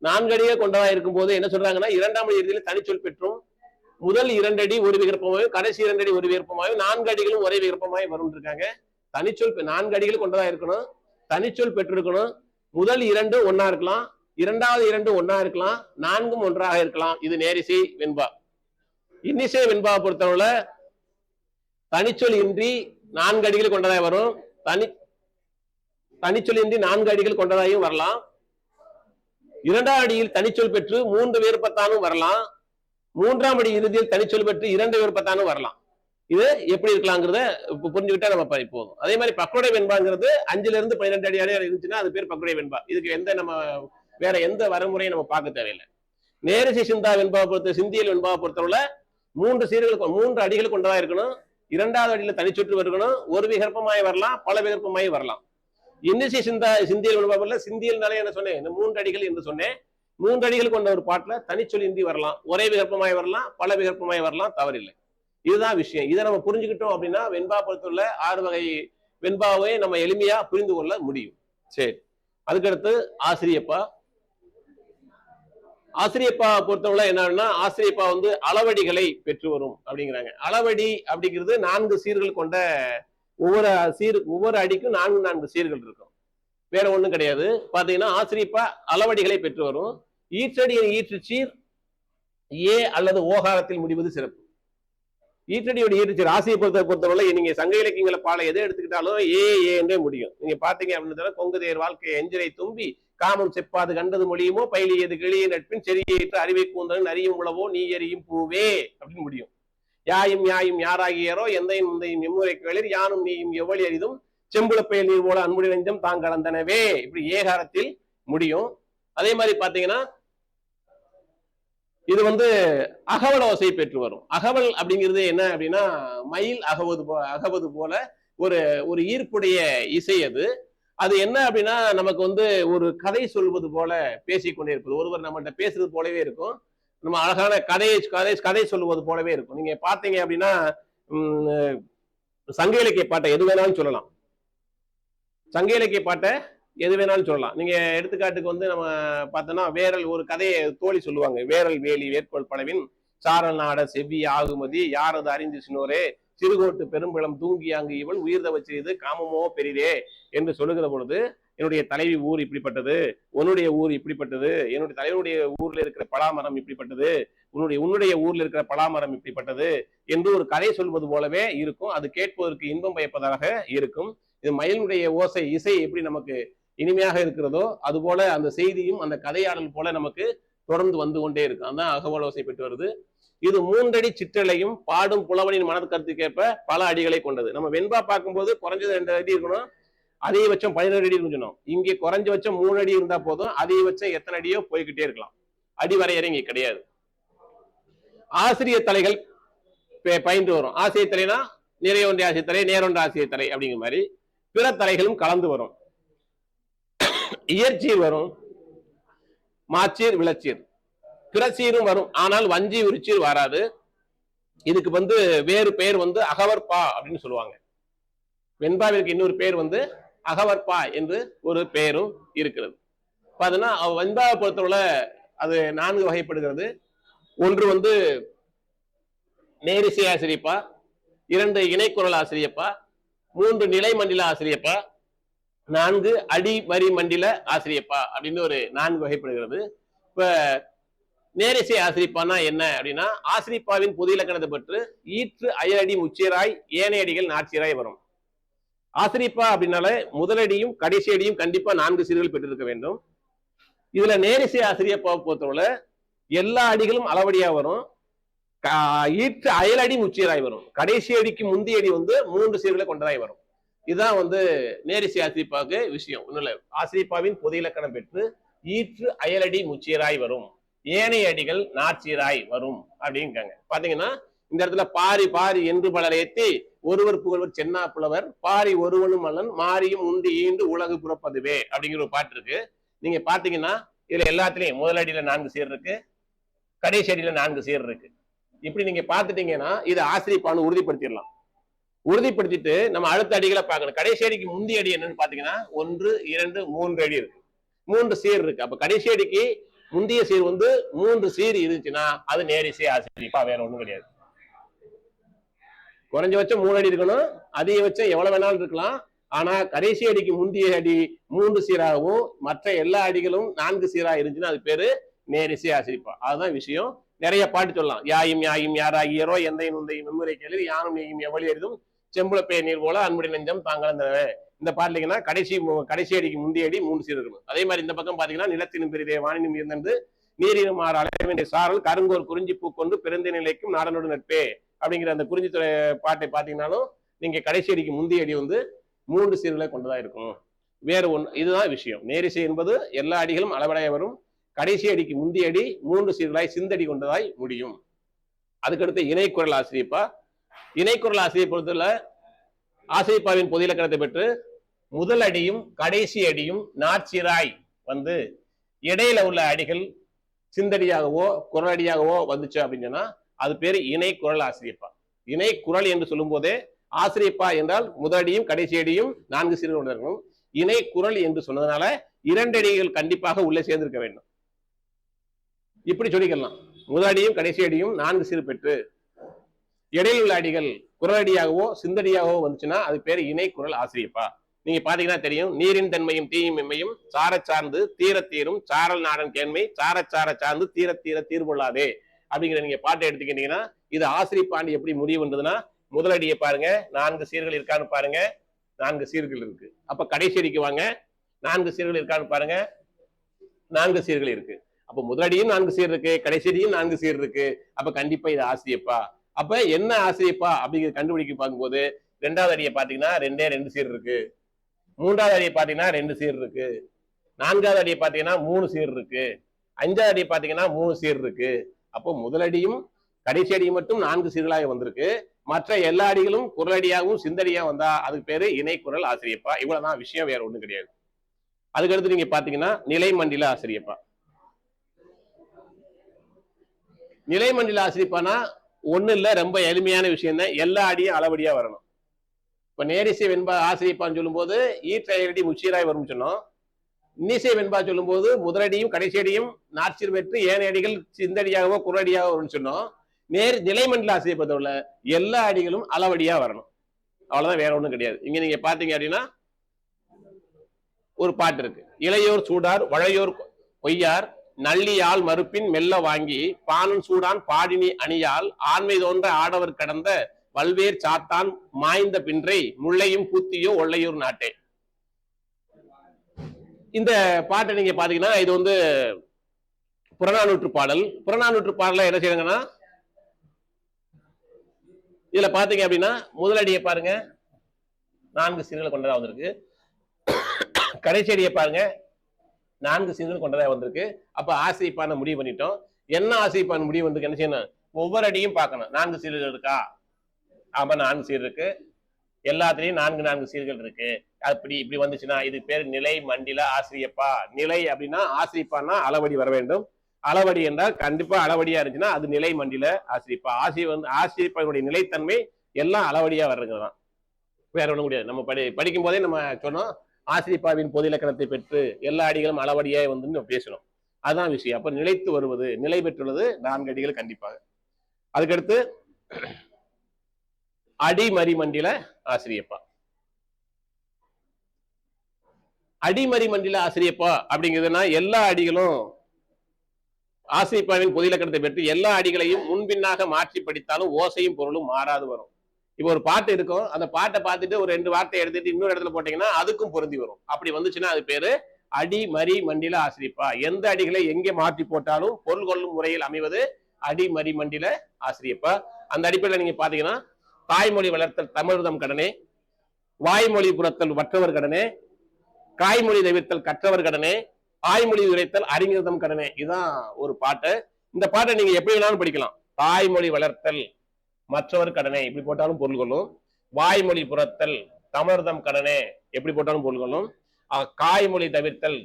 Speaker 1: 4 அடிகள் கொண்டதா இருக்கும் போது என்ன சொல்றாங்கன்னா, இரண்டாம் அடி இறுதியில் தனிச்சொல் பெற்றும் முதல் 2 அடி ஒரு விகற்பமாயும் கடைசி 2 அடி ஒரு விகற்பமாயும் 4 அடிகளும் ஒரே விகற்பமாயும் வரும் இருக்காங்க. தனிச்சொல் 4 அடிகள் கொண்டதா இருக்கணும், தனிச்சொல் பெற்றிருக்கணும். முதல் 2 ஒன்னா இருக்கலாம், இரண்டாவது 2 ஒன்னா இருக்கலாம், 4ம் ஒன்றாக இருக்கலாம். இது நேரிசை வெண்பா. இன்னிசை வெண்பாவை பொறுத்தவரை தனிச்சொல் இன்றி 4 அடிகள் கொண்டதாக வரும், தனிச்சொல் இன்றி 4 அடிகள் கொண்டதாயும் வரலாம். இரண்டாம் அடியில் தனிச்சொல் பெற்று 3 விருப்பத்தானும் வரலாம். மூன்றாம் அடி இறுதியில் தனிச்சொல் பெற்று 2 விருப்பத்தானும் வரலாம். இது எப்படி இருக்கலாங்கிறத புரிஞ்சுக்கிட்டா நம்ம போதும். அதே மாதிரி பக்குடை வெண்பாங்கிறது 5 இருந்து 12 அடி இருந்துச்சுன்னா அது பேர் பக்குடை வெண்பா. இதுக்கு நம்ம வேற எந்த வரைமுறையும் நம்ம பார்க்க தேவையில்லை. நேரிசை சிந்தா வெண்பாவை பொறுத்த சிந்தியல் வெண்பாவை பொறுத்தவரை 3 அடிகள் கொண்டதா இருக்கணும். இரண்டாவது அடியில தனிச்சொற்று இருக்கணும். ஒரு விகற்பமாய் வரலாம், பல விகற்பமாய் வரலாம். இன்னிசை சிந்தியல் வெண்பாவில் சிந்தியல்னாலே என்ன சொன்னேன், 3 அடிகள் என்று சொன்னேன். 3 அடிகள் கொண்ட ஒரு பாட்டுல தனிச்சொல் இன்றி வரலாம், ஒரே விகற்பமாய் வரலாம், பல விகற்பமாய் வரலாம், தவறில்லை. இதுதான் விஷயம். இதை நம்ம புரிஞ்சுக்கிட்டோம் அப்படின்னா வெண்பா பொறுத்துள்ள 6 வகை வெண்பாவை நம்ம எளிமையா புரிந்து கொள்ள முடியும். சரி, அதுக்கடுத்து ஆசிரியப்பா. ஆசிரியப்பா பொறுத்தவரை என்னன்னா, ஆசிரியப்பா அளவடிகளை பெற்று வரும் அப்படிங்கிறாங்க. அளவடி அப்படிங்கிறது 4 சீர்கள் கொண்ட ஒவ்வொரு அடிக்கும் 4 சீர்கள் இருக்கும், வேற ஒண்ணும் கிடையாது. பாத்தீங்கன்னா ஆசிரியப்பா அளவடிகளை பெற்று வரும். ஈற்றடியின் ஈற்று சீர் ஏ அல்லது ஓகாரத்தில் முடிவது சிறப்பு. ஈற்றடியோட ஈற்றுச்சீர் ஆசிரியை பொறுத்தவரை நீங்க சங்க இலக்கியங்களை பால எதை எடுத்துக்கிட்டாலும் ஏன்றே முடியும். நீங்க பாத்தீங்க அப்படின்னு கொங்கு தேர் வாழ்க்கை எஞ்சிரை தும்பி காமம் செப்பாது கண்டது மொழியுமோ பயிலியது கிளிய நட்பின் செறியேற்று அறிவை கூந்தன் அறியும் உளவோ நீ எறியும் பூவே அப்படின்னு முடியும். யாயும் யாயும் யாராகியரோ எந்தையும் முந்தையும் எம்முறை கேளிர் யானும் நீயும் எவ்வளி அறிதும் செம்புளப்பயல் நீர் போல அன்புடி நெஞ்சம் தாங்கலந்தனவே இப்படி ஏகாரத்தில் முடியும். அதே மாதிரி பாத்தீங்கன்னா இது அகவல் ஓசை பெற்று வரும். அகவல் அப்படிங்கிறது என்ன அப்படின்னா, மயில் அகவது போல ஒரு ஈர்ப்புடைய இசை. அது என்ன அப்படின்னா, நமக்கு ஒரு கதை சொல்வது போல பேசிக்கொண்டே இருப்பது, ஒருவர் நம்மகிட்ட பேசுறது போலவே இருக்கும். நம்ம அழகான கதை சொல்லுவது போலவே இருக்கும். நீங்க பாத்தீங்க அப்படின்னா சங்க இலக்கிய பாட்டை எது வேணாலும் சொல்லலாம். சங்க இலக்கிய பாட்டை எது வேணாலும் சொல்லலாம். நீங்க எடுத்துக்காட்டுக்கு நம்ம பார்த்தோம்னா வேரல் ஒரு கதையை தோழி சொல்லுவாங்க. வேரல் வேலி வேட்கோள் பழவின் சாரல் நாட செவ்வி ஆகுமதி யாரது அறிந்து சினோரே சிறுகோட்டு பெரும்பிளம் தூங்கி அங்கு இவள் உயிர்தவ செய்து காமமோ பெரிதே என்று சொல்லுகிற பொழுது, என்னுடைய தலைவி ஊர் இப்படிப்பட்டது, உன்னுடைய ஊர் இப்படிப்பட்டது, என்னுடைய தலைவனுடைய ஊர்ல இருக்கிற பலாமரம் இப்படிப்பட்டது, உன்னுடைய ஊர்ல இருக்கிற பலாமரம் இப்படிப்பட்டது என்று ஒரு கதை சொல்வது போலவே இருக்கும். அது கேட்பதற்கு இன்பம் பயப்பதாக இருக்கும். இது மயிலுடைய ஓசை இசை எப்படி நமக்கு இனிமையாக இருக்கிறதோ அது போல அந்த செய்தியும் அந்த கதையாடல் போல நமக்கு தொடர்ந்து வந்து கொண்டே இருக்கு. அதான் அகவல் ஓசை பெற்று வருது. இது 3 அடி சிற்றலையும் பாடும் புலவனின் மனது கருத்துக்கேற்ப பல அடிகளை கொண்டது. நம்ம வெண்பா பார்க்கும்போது குறைஞ்சது 2 அடி இருக்கணும், அதிகபட்சம் 17 அடி இருக்கணும். இங்கே குறைஞ்சபட்சம் 3 அடி இருந்தா போதும், அதிகபட்சம் எத்தனை அடியோ போய்கிட்டே இருக்கலாம். அடி வரையறை இங்கே கிடையாது. ஆசிரியர் தலைகள் பயின்று வரும். ஆசிரியர் தலைனா நிறையொன்றை ஆசிரியர் தலை, நேரொன்றை ஆசிரியர் தலை அப்படிங்கிற மாதிரி பிற தலைகளும் கலந்து வரும். இயற்சீர் வரும், மாச்சீர் விளச்சீர், பிறச்சீரும் வரும். ஆனால் வஞ்சி உரிச்சீர் வராது. இதுக்கு வேறு பெயர் அகவற்பா அப்படின்னு சொல்லுவாங்க. வெண்பாவிற்கு இன்னொரு பெயர் அகவற்பா என்று ஒரு பெயரும் இருக்கிறது. பார்த்தீங்கன்னா வெண்பாவை பொறுத்தவரை அது 4 வகைப்படுகிறது. ஒன்று நேரிசை ஆசிரியப்பா, 2 இணைக்குரல் ஆசிரியப்பா, 3 நிலை மண்டில ஆசிரியப்பா, 4 அடி வரி மண்டில ஆசிரியப்பா அப்படின்னு ஒரு 4 வகைப்படுகிறது. இப்ப நேரிசை ஆசிரிப்பானா என்ன அப்படின்னா, ஆசிரிப்பாவின் பொது இலக்கணத்தை பெற்று ஈற்று அயலடி முச்சீராய் ஏனைய அடிகள் நாட்சீராய் வரும். ஆசிரிப்பா அப்படின்னால முதலடியும் கடைசி அடியும் கண்டிப்பா 4 சீர்கள் பெற்றிருக்க வேண்டும். இதுல நேரிசை ஆசிரியப்பாவை பொறுத்தவரை எல்லா அடிகளும் அளவடியா வரும். ஈற்று அயலடி முச்சீராய் வரும். கடைசி அடிக்கு முந்தைய அடி 3 சீர்களை கொண்டதாய் வரும். இதுதான் நேரிசை ஆசிரிப்பாவுக்கு விஷயம். ஒண்ணும் இல்ல, ஆசிரிப்பாவின் பொது இலக்கணம் பெற்று ஈற்று அயலடி முச்சீராய் வரும், ஏனைய அடிகள் நாட்சீராய் வரும் அப்படிங்காங்க. பாத்தீங்கன்னா இந்த இடத்துல பாரி என்று பலர் ஏத்தி ஒருவர் புகழ்வர் சென்னா புலவர் பாரி ஒருவனும் அல்லன் மாரியும் உண்டு ஈண்டு உலகு புறப்பதுவே அப்படிங்கிற ஒரு பாட்டு இருக்கு. நீங்க பாத்தீங்கன்னா இதுல எல்லாத்துலயும் முதல் அடியில 4 சீர் இருக்கு, கடைசி அடியில 4 சீர் இருக்கு. இப்படி நீங்க பாத்துட்டீங்கன்னா இது ஆசிரியப்பான்னு உறுதிப்படுத்திடலாம். உறுதிப்படுத்திட்டு நம்ம அடுத்த அடிகளை பார்க்கணும். கடைசி அடிக்கு முந்தைய அடி என்னன்னு பாத்தீங்கன்னா 1, 2, 3 அடி இருக்கு, 3 சீர் இருக்கு. அப்ப கடைசி அடிக்கு முந்தைய சீர் 3 சீர் இருந்துச்சுன்னா அது நேரிசை ஆசிரியப்பா, வேற ஒண்ணும் கிடையாது. குறைஞ்சபட்சம் 3 அடி இருக்கணும், அதிகபட்சம் எவ்வளவு வேணாலும் இருக்கலாம். ஆனா கடைசி அடிக்கு முந்தைய அடி 3 சீராகவும் மற்ற எல்லா அடிகளும் 4 சீரா இருந்துச்சுன்னா அது பேரு நேரிசை ஆசிரியப்பா. அதுதான் விஷயம். நிறைய பாட்டு சொல்லலாம். யாயும் யாயும் யாராகியரோ எந்தையும் உந்தையும் மெம்முறை கேள்வி யானும் நீயும் எவ்வளவு எரிதும் செம்புல பே நீர் போல அன்புடைய நெஞ்சம் தாங்கலந்தவ. இந்த பாட்டுலீங்கன்னா கடைசி அடிக்கு முந்தைய அடி 3 சீர் இருக்கணும். அதே மாதிரி இந்த பக்கம் பாத்தீங்கன்னா நிலத்தினும் பெரிதே வானினும் இருந்தது நீரினும் மாற அளவேண்டிய சாரல் கருங்கோர் குறிஞ்சி பூ கொண்டு பிறந்த நிலைக்கும் நாடனோடு நட்பே அப்படிங்கிற அந்த குறிஞ்சி பாட்டை பாத்தீங்கன்னாலும் நீங்க கடைசி அடிக்கு முந்தைய அடி 3 சீர்களை கொண்டதா இருக்கும். வேற ஒன்று, இதுதான் விஷயம். நேரிசை என்பது எல்லா அடிகளும் அளவடைய வரும். கடைசி அடிக்கு முந்தைய அடி 3 சீர்களாய் சிந்தடி கொண்டதாய் முடியும். அதுக்கடுத்து இணைக்குரல் ஆசிரியப்பா. இணைக்குரல் ஆசிரியர் பொறுத்தவரை ஆசிரியப்பாவின் பொது இலக்கணத்தை பெற்று முதல் அடியும் கடைசி அடியும் நாற்சீராய் இடையில உள்ள அடிகள் சிந்தடியாகவோ குரலடியாகவோ வந்துச்சு அப்படின்னு சொன்னா அது பேரு இணை குரல் ஆசிரியப்பா. இணை குரல் என்று சொல்லும் போதே ஆசிரியப்பா என்றால் முதலடியும் கடைசி அடியும் 4 சீர்கள் கொண்டிருக்கணும். இணை குரல் என்று சொன்னதுனால 2 அடிகள் கண்டிப்பாக உள்ளே சேர்ந்திருக்க வேண்டும். இப்படி சொல்லிக்கலாம். முதலடியும் கடைசி அடியும் 4 சீர் பெற்று இடையில் உள்ள அடிகள் குரலடியாகவோ சிந்தடியாகவோ வந்துச்சுன்னா அது பேரு இணை குரல் ஆசிரியப்பா. நீங்க பாத்தீங்கன்னா தெரியும். நீரின் தன்மையும் தீயும் எம்மையும் சார சார்ந்து தீரத்தீரும் சாரல் நாடன் கேண்மை சார சார்ந்து தீர தீர்வுள்ளாதே அப்படிங்கிற நீங்க பாட்டை எடுத்துக்கிட்டீங்கன்னா இது ஆசிரியப்பாண்டி எப்படி முடிவு வந்ததுன்னா முதலடியை பாருங்க 4 சீர்கள் இருக்கான்னு பாருங்க, 4 சீர்கள் இருக்கு. அப்ப கடைசி அடிக்கு வாங்க, 4 சீர்கள் இருக்கான்னு பாருங்க, 4 சீர்கள் இருக்கு. அப்ப முதலடியும் 4 சீர் இருக்கு, கடைசி அடியும் 4 சீர் இருக்கு. அப்ப கண்டிப்பா இது ஆசிரியப்பா. அப்ப என்ன ஆசிரியப்பா அப்படிங்கிறது கண்டுபிடிக்க பார்க்கும்போது 2வது அடியை பாத்தீங்கன்னா 2 சீர் இருக்கு, 3வது அடியை பாத்தீங்கன்னா 2 சீர் இருக்கு, 4வது அடியை பாத்தீங்கன்னா 3 சீர் இருக்கு, 5வது அடியை பாத்தீங்கன்னா 3 சீர் இருக்கு. அப்போ முதலடியும் கடைசி அடியும் மட்டும் 4 சீர்களாக வந்திருக்கு. மற்ற எல்லா அடிகளும் குரலடியாகவும் சிந்தடியா வந்தா அதுக்கு பேரு இணை குரல் ஆசிரியப்பா. இவ்வளவுதான் விஷயம், வேற ஒண்ணும் கிடையாது. அதுக்கடுத்து நீங்க பாத்தீங்கன்னா நிலை மண்டில ஆசிரியப்பா. நிலை மண்டில ஆசிரியப்பானா ஒண்ணு இல்ல, ரொம்ப எளிமையான விஷயம் தான். எல்லா அடியும் அளவடியா வரணும். இப்ப நேரிசை வெண்பா ஆசிரியப்பான்னு சொல்லும் போது ஈற்றடி முச்சீராய் வரும் சொன்னோம். இன்னிசை வெண்பா சொல்லும் போது முதலடியும் கடைசி அடியும் நாற்சீர் பெற்று ஏனைய அடிகள் சிந்தடியாகவோ குரலடியாகவோ வரும்னு சொன்னோம். நிலை மண்டல ஆசிரியப்பத்தோட எல்லா அடிகளும் அளவடியா வரணும். அவ்வளவுதான், வேற ஒண்ணும் கிடையாது. இங்க நீங்க பாத்தீங்க அப்படின்னா ஒரு பாட்டு இருக்கு. இளையோர் சூடார் வளையோர் பொய்யார் நல்லியால் மறுப்பின் மெல்ல வாங்கி பானன் சூடான் பாடினி அணியால் ஆண்மை தோன்ற ஆடவர் கடந்த வல்வேர் சாத்தான் மாய்ந்த பின்றை முள்ளையும் பூத்தியோ ஒள்ளையூர் நாட்டே. இந்த பாட்டை நீங்க பாத்தீங்கன்னா இது புறநானூற்று பாடல். புறநானூற்று பாடல என்ன செய்யுங்கன்னா இதுல பாத்தீங்க அப்படின்னா முதலடியை பாருங்க 4 சீர்களை கொண்டதா வந்திருக்கு, கடைசி அடியை பாருங்க 4 சீர்கள் கொண்டதா வந்திருக்கு. அப்ப ஆசிரியப்பான முடிவு பண்ணிட்டோம். என்ன ஆசிரியப்பான முடிவு வந்து என்ன செய்யணும், ஒவ்வொரு அடியும் பார்க்கணும். 4 சீர்கள் இருக்கா? ஆமா 4 சீர் இருக்கு. எல்லாத்துலயும் 4 சீர்கள் இருக்கு. அப்படி இப்படி வந்துச்சுன்னா இது பேர் நிலை மண்டில ஆசிரியப்பா. நிலை அப்படின்னா ஆசிரியப்பான்னா அளவடி வர வேண்டும். அளவடி என்றால் கண்டிப்பா அளவடியா இருந்துச்சுன்னா அது நிலை மண்டில ஆசிரியப்பா. ஆசிரியப்பாவுடைய நிலைத்தன்மை எல்லாம் அளவடியா வர்றதுதான், வேற ஒண்ணும் முடியாது. நம்ம படிக்கும் போதே நம்ம சொன்னோம் ஆசிரியப்பாவின் பொது இலக்கணத்தை பெற்று எல்லா அடிகளும் அளவடியாய் நம்ம பேசணும். அதுதான் விஷயம். அப்ப நிலைத்து வருவது, நிலை பெற்றுள்ளது 4 அடிகள் கண்டிப்பாக. அதுக்கடுத்து அடிமறி மண்டில ஆசிரியப்பா. அடிமறி மண்டில ஆசிரியப்பா அப்படிங்கிறதுனா எல்லா அடிகளும் ஆசிரியப்பாவின் பொது இலக்கணத்தை பெற்று எல்லா அடிகளையும் முன்பின்னாக மாற்றி படித்தாலும் ஓசையும் பொருளும் மாறாது வரும். இப்போ ஒரு பாட்டு இருக்கும், அந்த பாட்டை பார்த்துட்டு ஒரு 2 வார்த்தை எடுத்துட்டு இன்னொரு இடத்துல போட்டீங்கன்னா அதுக்கும் பொருந்தி வரும். அப்படி வந்துச்சுன்னா அது பேரு அடிமறி மண்டில ஆசிரியப்பா. எந்த அடிகளை எங்கே மாற்றி போட்டாலும் பொருள் கொள்ளும் முறையில் அமைவது அடிமறி மண்டில ஆசிரியப்பா. அந்த அடிப்படையில் நீங்க பாத்தீங்கன்னா தாய்மொழி வளர்த்தல் தமிழ்தம் கடனே, வாய்மொழி புறத்தல் வற்றவர் கடனே, காய்மொழி தவிர்த்தல் கற்றவர் கடனே, தாய்மொழி உரைத்தல் அறிஞர்தம் கடனே. இதுதான் ஒரு பாட்டு. இந்த பாட்டை நீங்க எப்படி வேணாலும் படிக்கலாம். தாய்மொழி வளர்த்தல் மற்றவர் கடனே எப்படி போட்டாலும் பொருள் கொள்ளும். வாய்மொழி புறத்தல் தமிழ்தம் கடனே எப்படி போட்டாலும் பொருள் கொள்ளும். காய்மொழி தவிர்த்தல்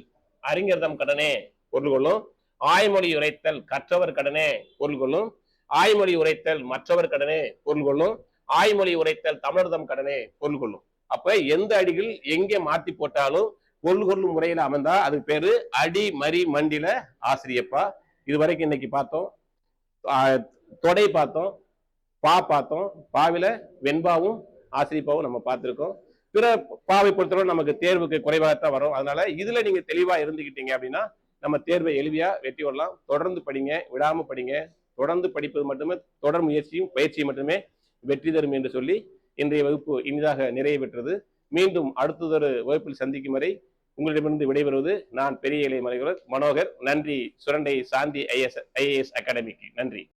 Speaker 1: அறிஞர் தம் கடனே பொருள் கொள்ளும். ஆய்மொழி உரைத்தல் கற்றவர் கடனே பொருள் கொள்ளும். ஆய்மொழி உரைத்தல் மற்றவர் கடனே பொருள் கொள்ளும். ஆய்மொழி உரைத்தல் தமிழர் தம் கடனே பொருள் கொள்ளும். அப்ப எந்த அடிகள் எங்கே மாத்தி போட்டாலும் பொருள் கொள்ளும் முறையில அமைந்தா அதுக்கு பேரு அடி மரி மண்டில ஆசிரியப்பா. இது வரைக்கும் இன்னைக்கு பார்த்தோம். தொடை பார்த்தோம், பா பார்த்தோம். பாவில வெண்பாவும் ஆசிரியப்பாவும் நம்ம பார்த்திருக்கோம். பிற பாவை பொறுத்தவரை நமக்கு தேர்வுக்கு குறைவாகத்தான் வரும். அதனால இதுல நீங்க தெளிவா இருந்துகிட்டீங்க அப்படின்னா நம்ம தேர்வை எளிமையா வெற்றி கொள்ளலாம். தொடர்ந்து படிங்க, விடாம படிங்க. தொடர்ந்து படிப்பது மட்டுமே, தொடர் முயற்சியும் பயிற்சியும் மட்டுமே வெற்றி தரும் என்று சொல்லி இன்றைய வகுப்பு இனிதாக நிறைவு பெற்றது. மீண்டும் அடுத்ததொரு வகுப்பில் சந்திக்கும் வரை உங்களிடமிருந்து விடைபெறுவது நான் பெரிய இளைய மனோகர். நன்றி. சுரண்டை சாந்தி ஐஏஎஸ் அகாடமிக்கு நன்றி.